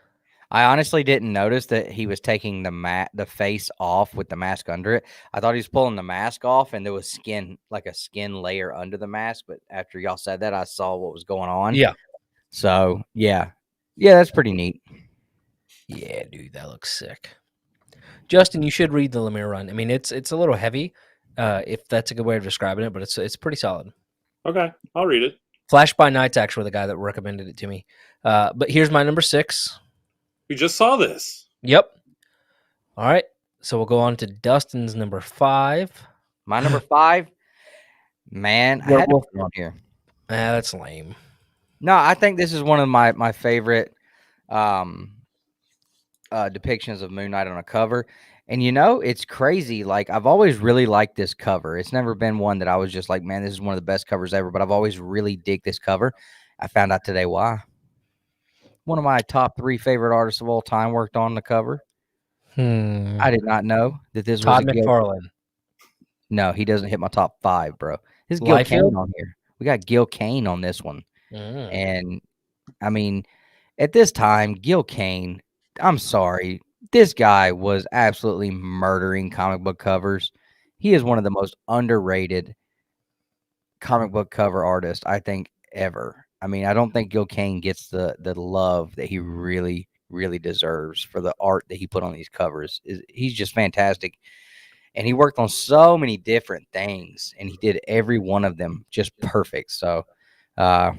I honestly didn't notice that he was taking the face off with the mask under it. I thought he was pulling the mask off and there was skin, like a skin layer under the mask. But after y'all said that, I saw what was going on. Yeah. So yeah, that's pretty neat. Yeah, dude, that looks sick. Justin, you should read the Lemire run. I mean, it's a little heavy, if that's a good way of describing it, but it's pretty solid. Okay, I'll read it. Flash by Night's actually the guy that recommended it to me. But here's my number 6. We just saw this. Yep. All right. So we'll go on to Dustin's number 5. My number 5, man, I had to put it on here. That's lame. No, I think this is one of my favorite depictions of Moon Knight on a cover. And you know, it's crazy. Like, I've always really liked this cover. It's never been one that I was just like, man, this is one of the best covers ever. But I've always really dig this cover. I found out today why. One of my top 3 favorite artists of all time worked on the cover. I did not know that this Todd was McFarlane. No, he doesn't hit my top 5, bro. This is Gil Kane Liefeld? on here. We got Gil Kane on this one. Mm. And I mean, at this time, Gil Kane, I'm sorry, this guy was absolutely murdering comic book covers. He is one of the most underrated comic book cover artists, I think, ever. I mean, I don't think Gil Kane gets the love that he really, really deserves for the art that he put on these covers. He's just fantastic. And he worked on so many different things, and he did every one of them just perfect. So that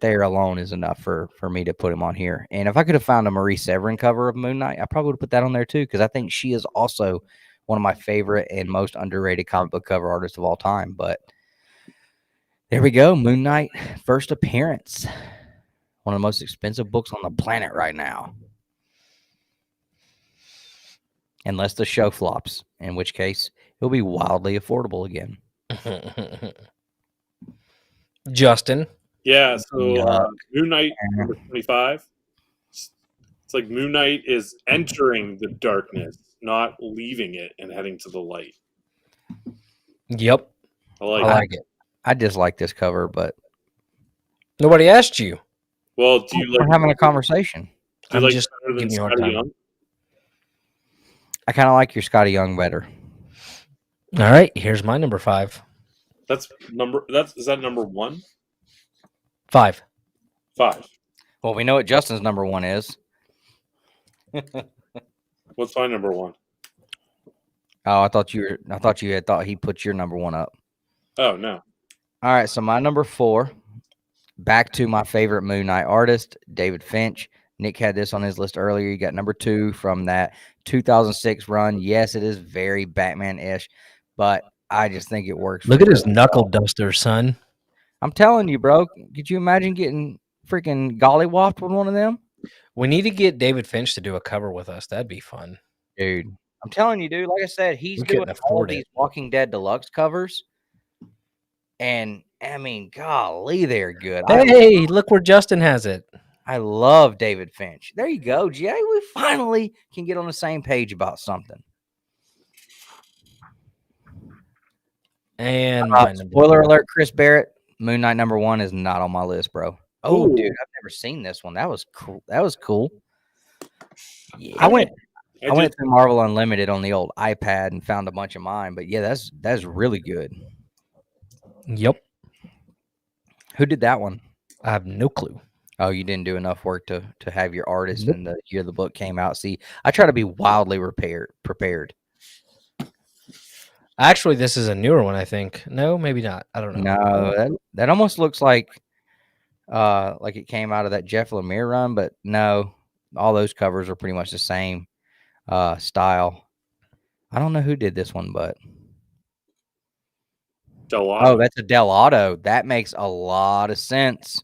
there alone is enough for me to put him on here. And if I could have found a Marie Severin cover of Moon Knight, I probably would have put that on there too, because I think she is also one of my favorite and most underrated comic book cover artists of all time. But there we go, Moon Knight, first appearance. One of the most expensive books on the planet right now. unless the show flops, in which case it'll be wildly affordable again. Justin. Yeah, so Yuck. Moon Knight number 25. It's like Moon Knight is entering the darkness, not leaving it and heading to the light. Yep. I I like, like it. I dislike this cover, but Nobody asked you. Well, do you we're like having a conversation. do you I'm like just better than giving you a hard Scotty time. Young? I kind of like your Scotty Young better. All right. Here's my number 5. Is that number 1? 5. 5. Well, we know what Justin's number 1 is. What's my number 1? Oh, I thought you had thought he put your number 1 up. Oh no. All right, so my number 4, back to my favorite Moon Knight artist, David Finch. Nick had this on his list earlier. You got number 2 from that 2006 run. Yes, it is very Batman-ish, but I just think it works. Look at his really knuckle well. duster, son. I'm telling you, bro. Could you imagine getting freaking gollywopped with one of them? We need to get David Finch to do a cover with us. That'd be fun. Dude, I'm telling you, dude. Like I said, he's We doing couldn't all afford these it. Walking Dead Deluxe covers. And, I mean, golly, they're good. Hey, look where Justin has it. I love David Finch. There you go, Jay. We finally can get on the same page about something. And my number Spoiler 4. alert, Chris Barrett. Moon Knight number 1 is not on my list, bro. Oh, Ooh. dude, I've never seen this one. That was cool. That was cool. Yeah. I I went did- through Marvel Unlimited on the old iPad and found a bunch of mine, but yeah, that's really good. Yep. Who did that one? I have no clue. Oh, you didn't do enough work to have your artist Nope. and the year the book came out. See, I try to be wildly prepared. Actually, this is a newer one, I think. No, maybe not. I don't know. No, that almost looks like it came out of that Jeff Lemire run, but no, all those covers are pretty much the same style. I don't know who did this one, but Delotto. that's a Del Otto. That makes a lot of sense.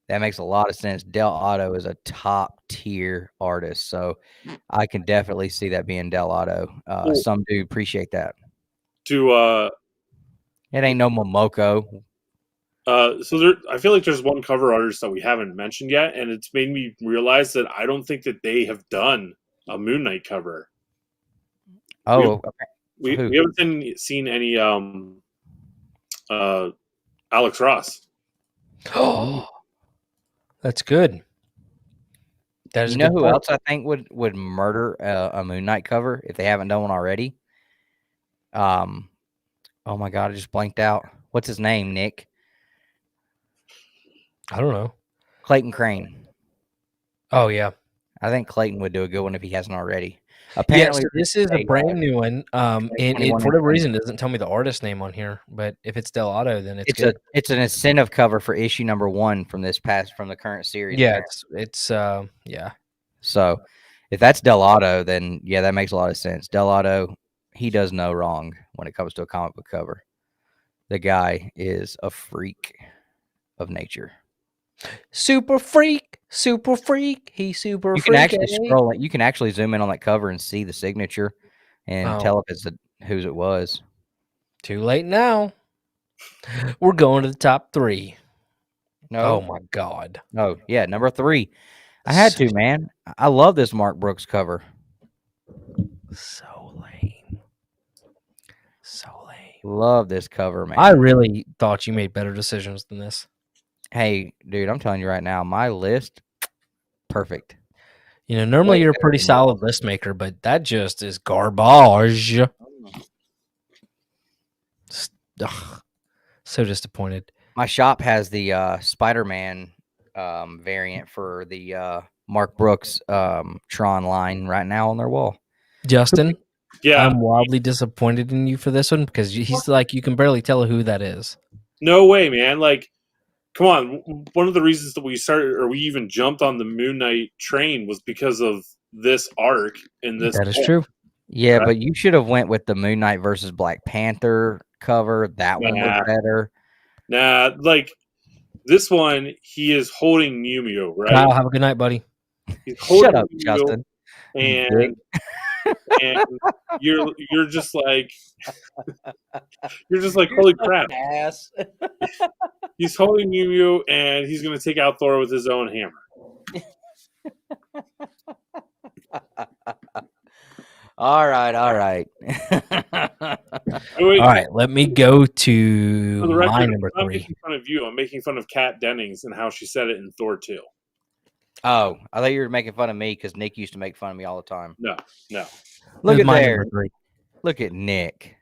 Del Otto is a top tier artist, so I can definitely see that being Del Otto. Cool. Some do appreciate that. To It ain't no Momoko. I feel like there's one cover artist that we haven't mentioned yet, and it's made me realize that I don't think that they have done a Moon Knight cover. Oh, We Who? haven't seen any Alex Ross. Oh, that's good. That is you a know good who point. else I think would murder a Moon Knight cover if they haven't done one already? Oh my God, I just blanked out. What's his name, Nick? I don't know. Clayton Crane. Oh, yeah. I think Clayton would do a good one if he hasn't already. Yeah, Apparently, so this is a brand new one. And it, 21 for whatever reason, doesn't tell me the artist name on here. But if it's Del Otto, then it's good. it's an incentive cover for issue number 1 from the current series. Yeah, apparently. it's yeah. So if that's Del Otto, then yeah, that makes a lot of sense. Del Otto, he does no wrong when it comes to a comic book cover. The guy is a freak of nature. Super freak. He's super You freak. can actually scroll it. You can actually zoom in on that cover and see the signature and Oh. tell if it's whose it was. Too late now. We're going to the top 3. No. Oh my God. Oh, yeah, number 3. I had to, man. I love this Mark Brooks cover. So lame. So lame. Love this cover, man. I really thought you made better decisions than this. Hey, dude, I'm telling you right now, my list, perfect. You know, normally Way you're a better pretty than solid list maker, but that just is garbage. Ugh, so disappointed. My shop has the Spider-Man variant for the Mark Brooks Tron line right now on their wall. Justin, Yeah, I'm wildly disappointed in you for this one because he's like, you can barely tell who that is. no way, man. Like, come on. One of the reasons that we started, or we even jumped on the Moon Knight train, was because of this arc in this. That is book. true. Yeah, Right. but you should have went with the Moon Knight versus Black Panther cover. That one was Nah. better. Nah, like this one, he is holding Mew Mew, right? Kyle, have a good night, buddy. He's holding Shut up, Mew Mew, Justin. and and you're just like holy crap. Ass. He's holding Mew Mew, and he's going to take out Thor with his own hammer. All right. Wait, All right, let me go for to the my record, number I'm not 3. making fun of you. I'm making fun of Kat Dennings and how she said it in Thor 2. Oh, I thought you were making fun of me because Nick used to make fun of me all the time. No. Look at my there. number 3. Look at Nick.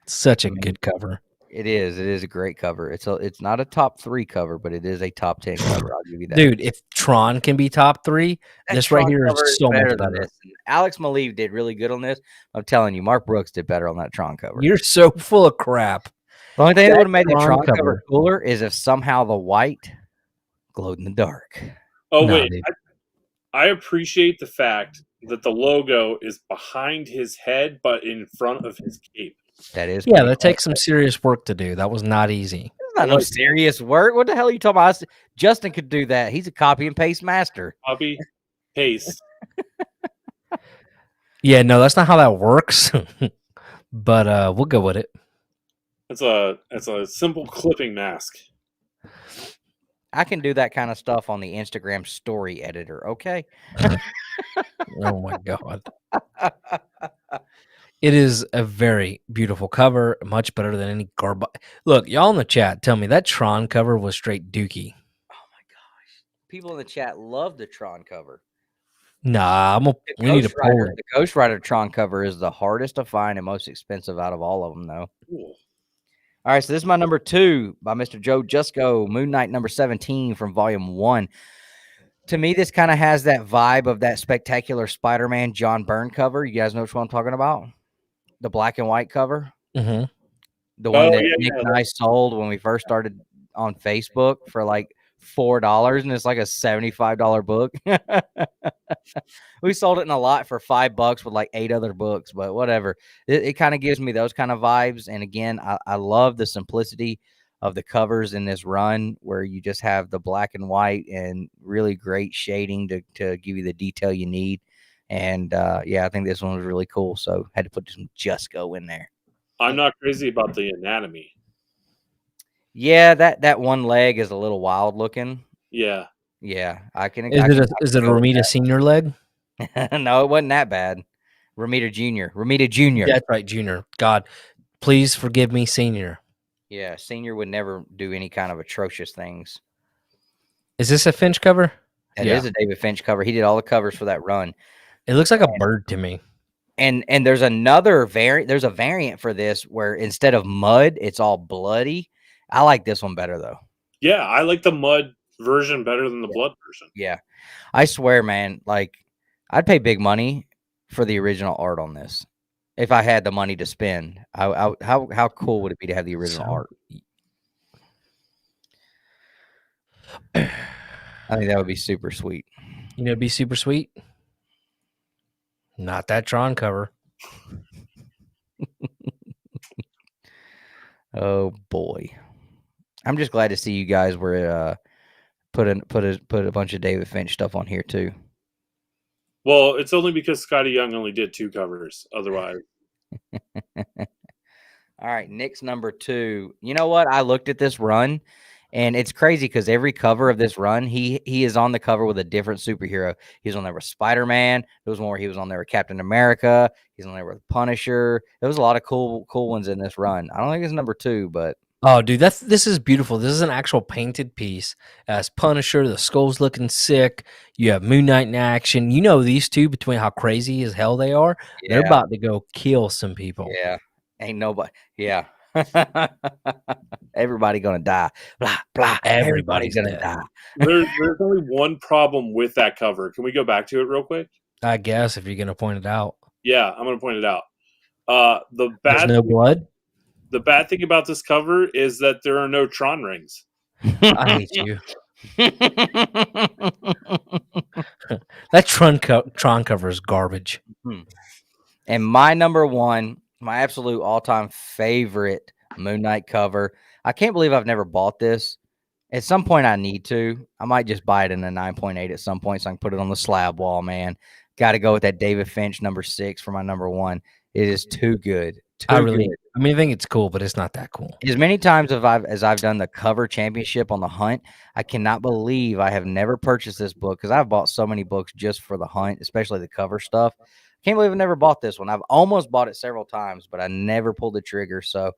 Such a good cover. It is a great cover. It's not a top 3 cover, but it is a top 10 cover. I'll give you that. Dude, if Tron can be top 3, That this right Tron here cover is so much than better. this. Alex Maleev did really good on this. I'm telling you, Mark Brooks did better on that Tron cover. You're so full of crap. The only thing that that would have made the Tron Tron cover cover cooler is if somehow the white glowed in the dark. Oh, No, wait. dude. I appreciate the fact that the logo is behind his head, but in front of his cape. That is Yeah, pretty that cool. takes some serious work to do. That was not easy. That's not no serious work. What the hell are you talking about? Justin could do that. He's a copy and paste master. Copy, paste. Yeah, no, that's not how that works. But we'll go with it. It's a simple clipping mask. I can do that kind of stuff on the Instagram story editor, okay? Oh my god. It is a very beautiful cover, much better than any garbage. Look, y'all in the chat, tell me that Tron cover was straight dookie. Oh my gosh. People in the chat love the Tron cover. Nah, we need to pull it. The Ghost Rider Tron cover is the hardest to find and most expensive out of all of them, though. Cool. All right, so this is my number 2 by Mr. Joe Jusko, Moon Knight number 17 from Volume 1. To me, this kind of has that vibe of that Spectacular Spider-Man John Byrne cover. You guys know which one I'm talking about? The black and white cover. Mm-hmm. The one that yeah, Nick and I sold when we first started on Facebook for like $4, and it's like a $75 book. We sold it in a lot for $5 with like 8 other books, but whatever. It kind of gives me those kind of vibes. And again, I love the simplicity of the covers in this run where you just have the black and white and really great shading to give you the detail you need. And yeah, I think this one was really cool. So had to put some Jusko in there. I'm not crazy about the anatomy. Yeah, that one leg is a little wild looking. Yeah. Yeah, I can. Is it a Ramita Senior leg? No, it wasn't that bad. Ramita Jr. That's right, Junior. God, please forgive me, Senior. Yeah, Senior would never do any kind of atrocious things. Is this a Finch cover? It is a David Finch cover. He did all the covers for that run. It looks like a bird to me. And there's another variant. There's a variant for this where instead of mud, it's all bloody. I like this one better though. Yeah, I like the mud version better than the blood version. Yeah, I swear, man. Like, I'd pay big money for the original art on this if I had the money to spend. How cool would it be to have the original art? I think that would be super sweet. You know, it'd be super sweet. Not that Tron cover. Oh boy, I'm just glad to see you guys were put a bunch of David Finch stuff on here too. Well, it's only because Scotty Young only did 2 covers. Otherwise, All right, Nick's number 2. You know what? I looked at this run, and it's crazy because every cover of this run, he is on the cover with a different superhero. He's on there with Spider-Man. There was one where he was on there with Captain America. He's on there with Punisher. There was a lot of cool ones in this run. I don't think it's number 2, but Oh, dude, this is beautiful. This is an actual painted piece. As Punisher, the skull's looking sick. You have Moon Knight in action. You know these two, between how crazy as hell they are, they're about to go kill some people. Yeah, ain't nobody. Yeah, everybody gonna die. Blah blah. Everybody's gonna dead. die. there's only one problem with that cover. Can we go back to it real quick? I guess if you're gonna point it out. Yeah, I'm going to point it out. The There's bad no blood. The bad thing about this cover is that there are no Tron rings. I hate you. That Tron cover is garbage. And my number 1, my absolute all-time favorite Moon Knight cover. I can't believe I've never bought this. At some point, I need to. I might just buy it in a 9.8 at some point so I can put it on the slab wall, man. Got to go with that David Finch #6 for my #1. It is too good. I Good. think it's cool, but it's not that cool. As many times as I've done the cover championship on the hunt, I cannot believe I have never purchased this book because I've bought so many books just for the hunt, especially the cover stuff. Can't believe I never bought this one. I've almost bought it several times, but I never pulled the trigger. So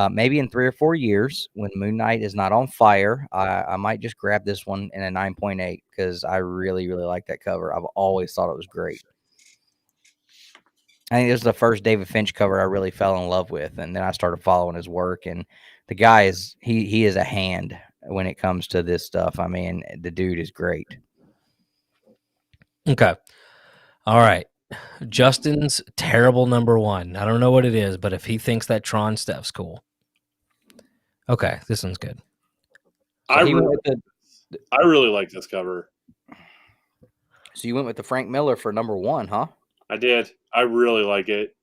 maybe in 3 or 4 years, when Moon Knight is not on fire, I might just grab this one in a 9.8 because I really, really like that cover. I've always thought it was great. I think this is the first David Finch cover I really fell in love with, and then I started following his work. And the guy he is a hand when it comes to this stuff. I mean, the dude is great. Okay. All right. Justin's terrible #1. I don't know what it is, but if he thinks that Tron stuff's cool. Okay, this one's good. I really like this cover. So you went with the Frank Miller for #1, huh? I did. I really like it.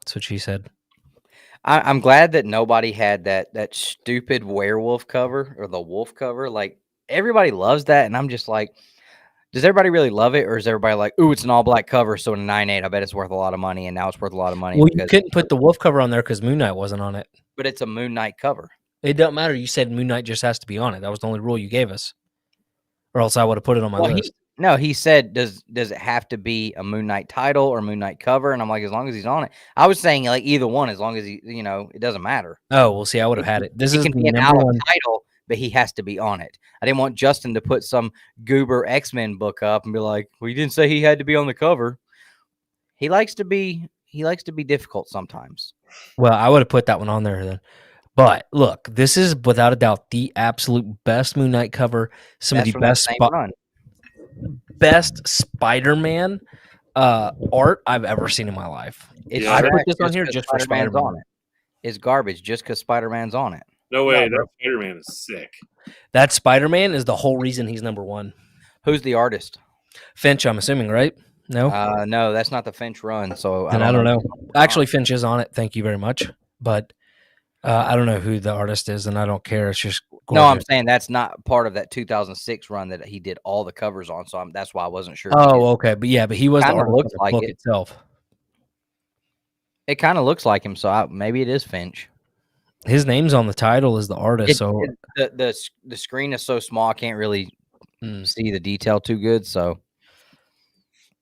That's what she said. I'm glad that nobody had that stupid werewolf cover or the wolf cover. Like, everybody loves that, and I'm just like, does everybody really love it, or is everybody like, ooh, it's an all black cover, so in a 9.8, I bet it's worth a lot of money, and now it's worth a lot of money. Well, you couldn't put the wolf cover on there because Moon Knight wasn't on it. But it's a Moon Knight cover. It doesn't matter. You said Moon Knight just has to be on it. That was the only rule you gave us, or else I would have put it on my list. He said, does it have to be a Moon Knight title or Moon Knight cover? And I'm like, as long as he's on it. I was saying like either one, as long as he, it doesn't matter. Oh, well, see, I would have had it. This is can be an out title, but he has to be on it. I didn't want Justin to put some goober X-Men book up and be like, well, you didn't say he had to be on the cover. He likes to be difficult sometimes. Well, I would have put that one on there then. But look, this is without a doubt the absolute best Moon Knight cover. Some of the best Spider-Man art I've ever seen in my life. I put this on here just for Spider-Man. On it. It's garbage just because Spider-Man's on it. No way, that Spider-Man is sick. That Spider-Man is the whole reason he's #1. Who's the artist? Finch, I'm assuming, right? No? No, that's not the Finch run. So I don't know. Actually, Finch is on it. Thank you very much. But I don't know who the artist is, and I don't care. It's just gorgeous. No, I'm saying that's not part of that 2006 run that he did all the covers on. So that's why I wasn't sure. Oh, okay. But yeah, but he was the artist of the book itself. It kind of looks like him, so maybe it is Finch. His name's on the title as the artist. The screen is so small, I can't really see the detail too good. So,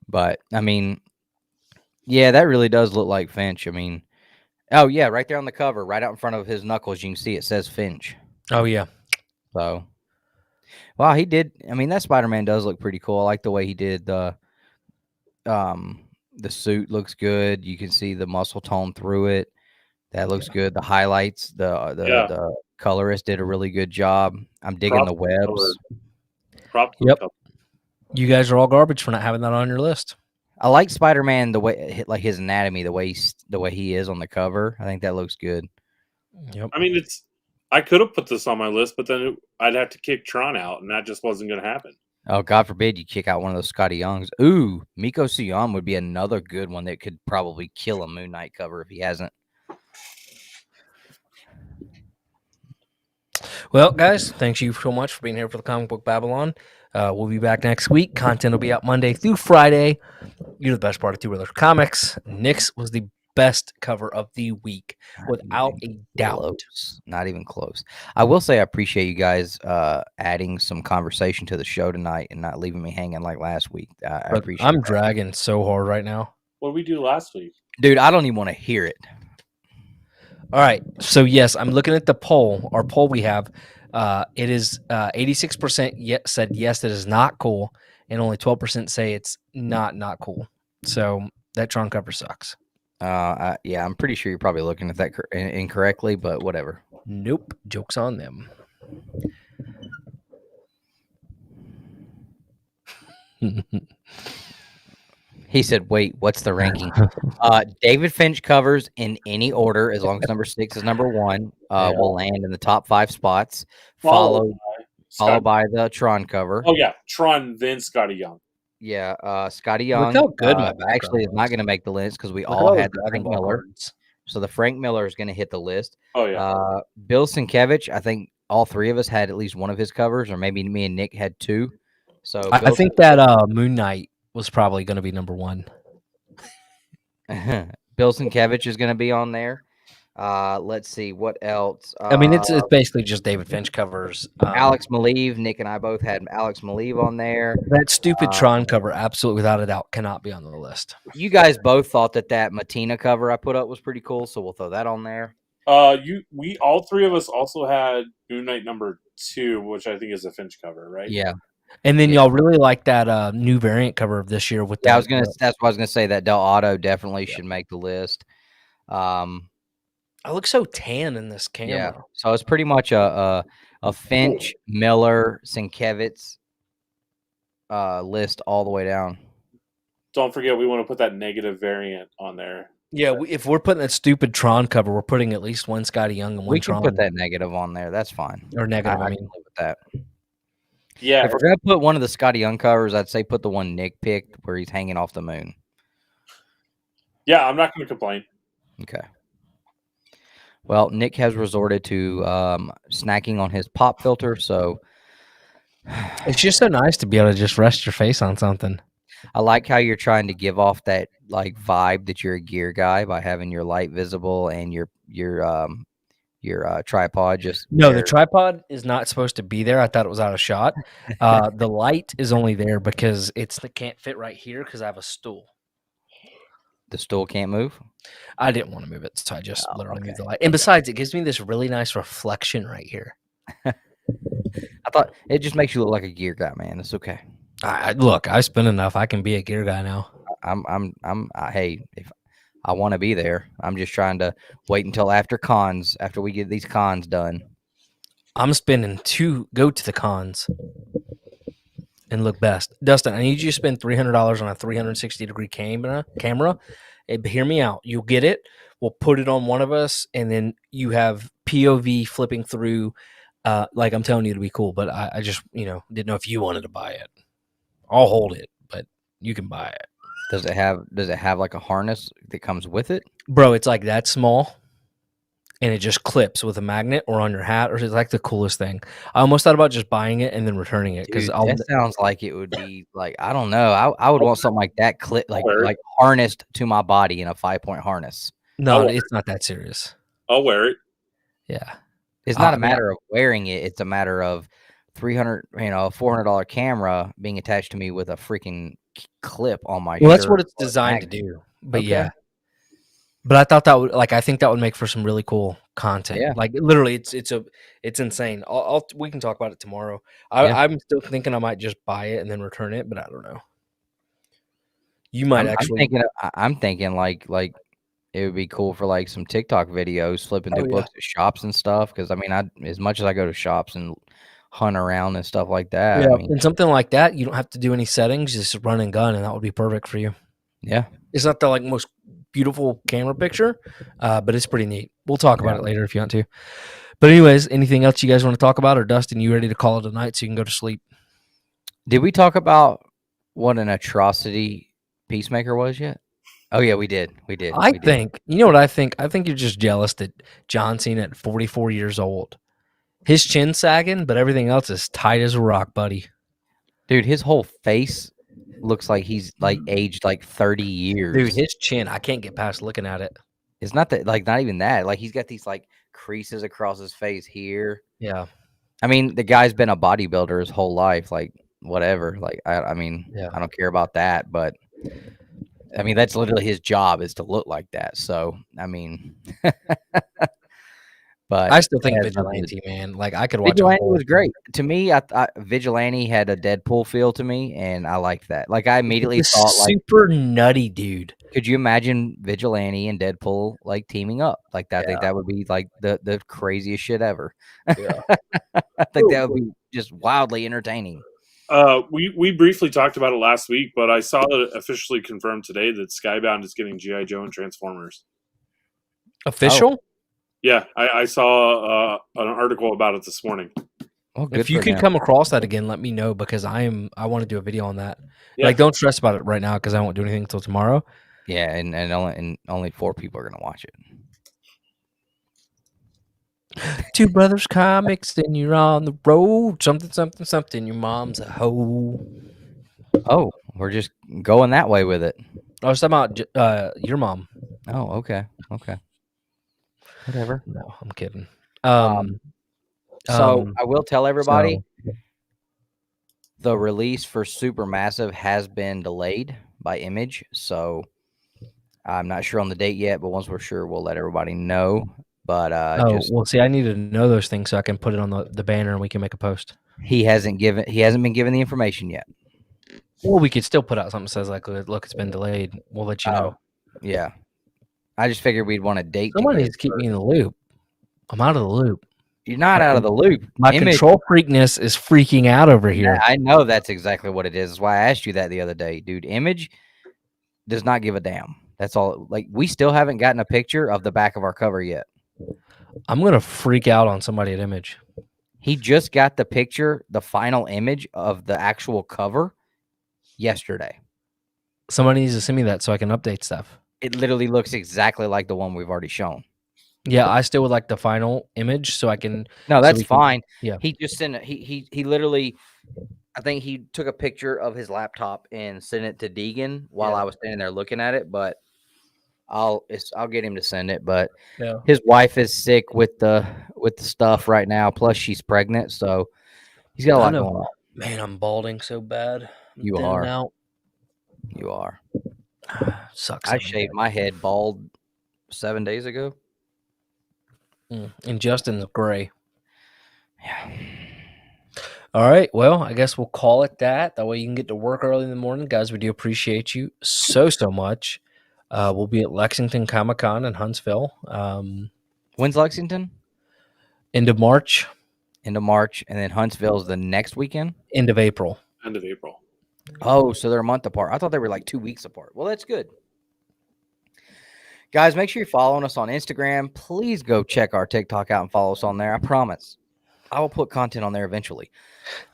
but I mean, yeah, that really does look like Finch. I mean, oh yeah, right there on the cover, right out in front of his knuckles, you can see it says Finch. Oh yeah. So, wow, he did. I mean, that Spider-Man does look pretty cool. I like the way he did the suit looks good. You can see the muscle tone through it. That looks good. The highlights, the colorist did a really good job. I'm digging the webs. Yep. You guys are all garbage for not having that on your list. I like Spider-Man the way, like his anatomy, the way he is on the cover. I think that looks good. Yep. I mean, I could have put this on my list, but then I'd have to kick Tron out, and that just wasn't going to happen. Oh, God forbid you kick out one of those Scotty Youngs. Ooh, Miko Suyon would be another good one that could probably kill a Moon Knight cover if he hasn't. Well, guys, thanks you so much for being here for the Comic Book Babble-On. We'll be back next week. Content will be out Monday through Friday. You're the best part of Two Wheeler Comics. Nick's was the best cover of the week, without a doubt. Close. Not even close. I will say I appreciate you guys adding some conversation to the show tonight and not leaving me hanging like last week. I appreciate it. I'm dragging so hard right now. What did we do last week? Dude, I don't even want to hear it. All right. So, yes, I'm looking at the poll. Our poll we have. It is 86% said yes, that is not cool, and only 12% say it's not cool. So that Tron cover sucks. Yeah, I'm pretty sure you're probably looking at that incorrectly, but whatever. Nope. Joke's on them. He said, wait, what's the ranking? David Finch covers in any order, as long as #6 is #1, will land in the top 5 spots, followed by the Tron cover. Oh, yeah. Tron, then Scotty Young. Yeah, Scotty Young actually is not going to make the list because we all had the Frank Miller. So the Frank Miller is going to hit the list. Oh, yeah. Bill Sienkiewicz, I think all 3 of us had at least one of his covers, or maybe me and Nick had 2. So I think that Moon Knight was probably going to be number one. Bill Sienkiewicz is going to be on there. Let's see what else. I mean, it's basically just David Finch covers. Alex Maleev. Nick and I both had Alex Maleev on there. That stupid Tron cover, absolutely without a doubt, cannot be on the list. You guys both thought that Matina cover I put up was pretty cool, so we'll throw that on there. We all three of us also had Moon Knight #2, which I think is a Finch cover, right? Yeah. And then y'all really like that new variant cover of this year with that's what I was gonna say. That Del Auto definitely should make the list. I look so tan in this camera. Yeah. So it's pretty much a Finch, Miller, Sienkiewicz list all the way down. Don't forget, we want to put that negative variant on there. Yeah, if we're putting that stupid Tron cover, we're putting at least one Scotty Young and one Tron. We can put that negative on there. That's fine. Or negative, I mean. can live with that. Yeah. If we're going to put one of the Scotty Young covers, I'd say put the one Nick picked where he's hanging off the moon. Yeah, I'm not going to complain. Okay. Well, Nick has resorted to snacking on his pop filter, so it's just so nice to be able to just rest your face on something. I like how you're trying to give off that like vibe that you're a gear guy by having your light visible and your tripod just no there. The tripod is not supposed to be there. I thought it was out of shot. The light is only there because it can't fit right here because I have a stool. The stool can't move? I didn't want to move it, so I just literally moved the light. And besides, it gives me this really nice reflection right here. I thought it just makes you look like a gear guy, man. It's okay. Look, I spend enough. I can be a gear guy now. Hey, if I want to be there, I'm just trying to wait until after we get these cons done. I'm spending to go to the cons and look best. Dustin, I need you to spend $300 on a 360-degree camera. Hear me out. You'll get it. We'll put it on one of us, and then you have POV flipping through. Like I'm telling you to be cool, but I just didn't know if you wanted to buy it. I'll hold it, but you can buy it. Does it have like a harness that comes with it? Bro, it's like that small, and it just clips with a magnet or on your hat, or it's like the coolest thing. I almost thought about just buying it and then returning it because that sounds like it would be like, I don't know. I would want something like that like harnessed to my body in a 5-point harness. No, it's not that serious. I'll wear it. Yeah. It's not a matter of wearing it. It's a matter of $400 camera being attached to me with a freaking clip on my shirt. Well, that's what it's designed to do. But yeah. But I thought that would I think that would make for some really cool content. Yeah. Like literally it's insane. We can talk about it tomorrow. I'm still thinking I might just buy it and then return it, but I don't know. You might I'm thinking like it would be cool for like some TikTok videos flipping through books at shops and stuff. Because I mean, as much as I go to shops and hunt around and stuff like that. Yeah, I mean, and something like that, you don't have to do any settings, just run and gun, and that would be perfect for you. Yeah, it's not the most beautiful camera picture, but it's pretty neat. We'll talk about it later if you want to. But anyways, anything else you guys want to talk about, or Dustin, you ready to call it a night so you can go to sleep? Did we talk about what an atrocity Peacemaker was yet? Oh yeah, we did. I think you know what I think. I think you're just jealous that John Cena at 44 years old. His chin sagging, but everything else is tight as a rock, buddy. Dude, his whole face looks like he's like aged like 30 years. Dude, his chin, I can't get past looking at it. It's not that, like, not even that. Like, he's got these like creases across his face here. Yeah. I mean, the guy's been a bodybuilder his whole life. Like, whatever. Like, I mean, I don't care about that, but I mean, that's literally his job is to look like that. So, I mean, but I still think Vigilante, man. Like I could watch. Vigilante was great to me. Vigilante had a Deadpool feel to me, and I liked that. Like I immediately thought, like, super nutty dude. Could you imagine Vigilante and Deadpool like teaming up like that? I think that would be like the craziest shit ever. Yeah. I think that would be just wildly entertaining. We briefly talked about it last week, but I saw that it officially confirmed today that Skybound is getting G.I. Joe and Transformers. Official? Oh. Yeah, I saw an article about it this morning. Well, if you could come across that again, let me know because I want to do a video on that. Yeah. Like, don't stress about it right now because I won't do anything until tomorrow. Yeah, and only 4 people are gonna watch it. Two brothers comics, and you're on the road. Something. Your mom's a hoe. Oh, we're just going that way with it. I was talking about your mom. Oh, okay. Whatever. No, I'm kidding. So I will tell everybody so- the release for Supermassive has been delayed by Image. So I'm not sure on the date yet, but once we're sure, we'll let everybody know. But well, see, I need to know those things so I can put it on the banner and we can make a post. he hasn't been given the information yet. Well, we could still put out something that says like, look, it's been delayed. We'll let you know. Yeah. I just figured we'd want a date. Someone needs to keep me in the loop. I'm out of the loop. You're not out of the loop. My control freakness is freaking out over here. Yeah, I know that's exactly what it is. That's why I asked you that the other day, dude. Image does not give a damn. That's all. Like, we still haven't gotten a picture of the back of our cover yet. I'm gonna freak out on somebody at Image. He just got the picture, the final image of the actual cover yesterday. Somebody needs to send me that so I can update stuff. It literally looks exactly like the one we've already shown. Yeah, I still would like the final image so I can. No, that's fine. Yeah. He just sent it. He literally, I think he took a picture of his laptop and sent it to Deegan while I was standing there looking at it. But I'll get him to send it. But his wife is sick with the stuff right now. Plus, she's pregnant, so he's got a lot going on. Man, I'm balding so bad. You are. Out. You are. Sucks. I shaved my head bald 7 days ago. And Justin's gray. Yeah. All right. Well, I guess we'll call it that. That way you can get to work early in the morning. Guys, we do appreciate you so much. We'll be at Lexington Comic-Con in Huntsville. When's Lexington? End of March. And then Huntsville's the next weekend? End of April. End of April. Oh, so they're a month apart. I thought they were like 2 weeks apart. Well, that's good. Guys, make sure you're following us on Instagram. Please go check our TikTok out and follow us on there. I promise. I will put content on there eventually.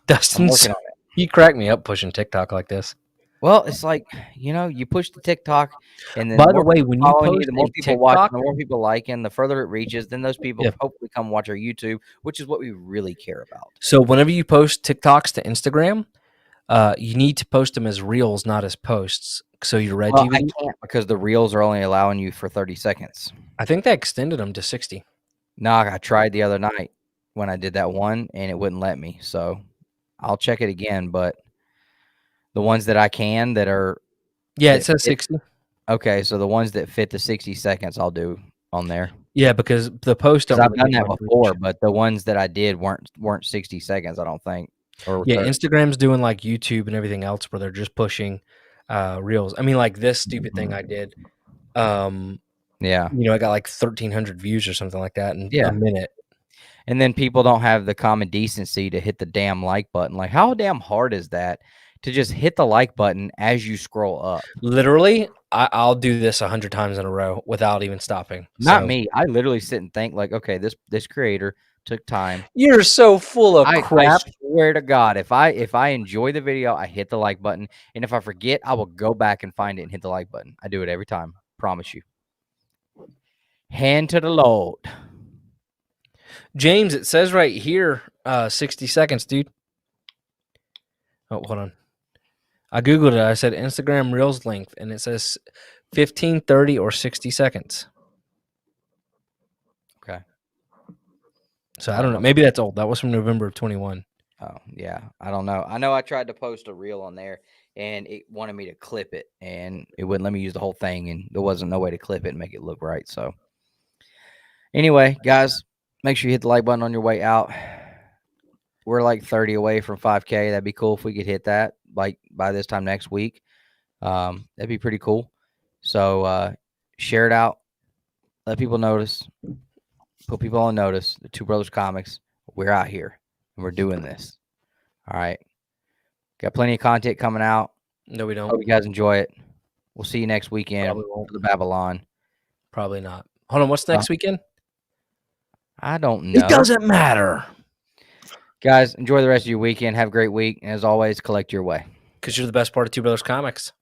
Dustin's, he cracked me up pushing TikTok like this. Well, it's like, you push the TikTok, and then by the way, when you post the more people TikTok, watching, the more people liking, the further it reaches, then those people hopefully come watch our YouTube, which is what we really care about. So whenever you post TikToks to Instagram, you need to post them as reels, not as posts. So your Reggie, I can't because the reels are only allowing you for 30 seconds. I think they extended them to 60. No, I tried the other night when I did that one, and it wouldn't let me. So I'll check it again. But the ones that I can that are it says 60. Okay, so the ones that fit the 60 seconds, I'll do on there. Yeah, because the post I've done that before, but the ones that I did weren't 60 seconds. I don't think. Instagram's doing like YouTube and everything else where they're just pushing reels. I mean, like this stupid thing I did. I got like 1,300 views or something like that in a minute. And then people don't have the common decency to hit the damn like button. Like, how damn hard is that to just hit the like button as you scroll up? Literally, I'll do this 100 times in a row without even stopping. Not me. I literally sit and think like, okay, this creator took time. You're so full of crap. I swear to God, if I enjoy the video, I hit the like button. And if I forget, I will go back and find it and hit the like button. I do it every time. Promise you. Hand to the Lord. James, it says right here, 60 seconds, dude. Oh, hold on. I Googled it. I said Instagram Reels length, and it says 15, 30, or 60 seconds. Okay. So I don't know. Maybe that's old. That was from November of 21. Oh, yeah. I don't know. I know I tried to post a reel on there, and it wanted me to clip it, and it wouldn't let me use the whole thing, and there wasn't no way to clip it and make it look right. So anyway, guys, make sure you hit the like button on your way out. We're like 30 away from 5K. That'd be cool if we could hit that like by this time next week. That'd be pretty cool. So share it out. Let people notice. Put people on notice. The Two Brothers Comics. We're out here and we're doing this. All right. Got plenty of content coming out. No, we don't. Hope you guys enjoy it. We'll see you next weekend for the Babble-On. Probably not. Hold on. What's next weekend? I don't know. It doesn't matter. Guys, enjoy the rest of your weekend. Have a great week. And as always, collect your way. Because you're the best part of Two Brothers Comics.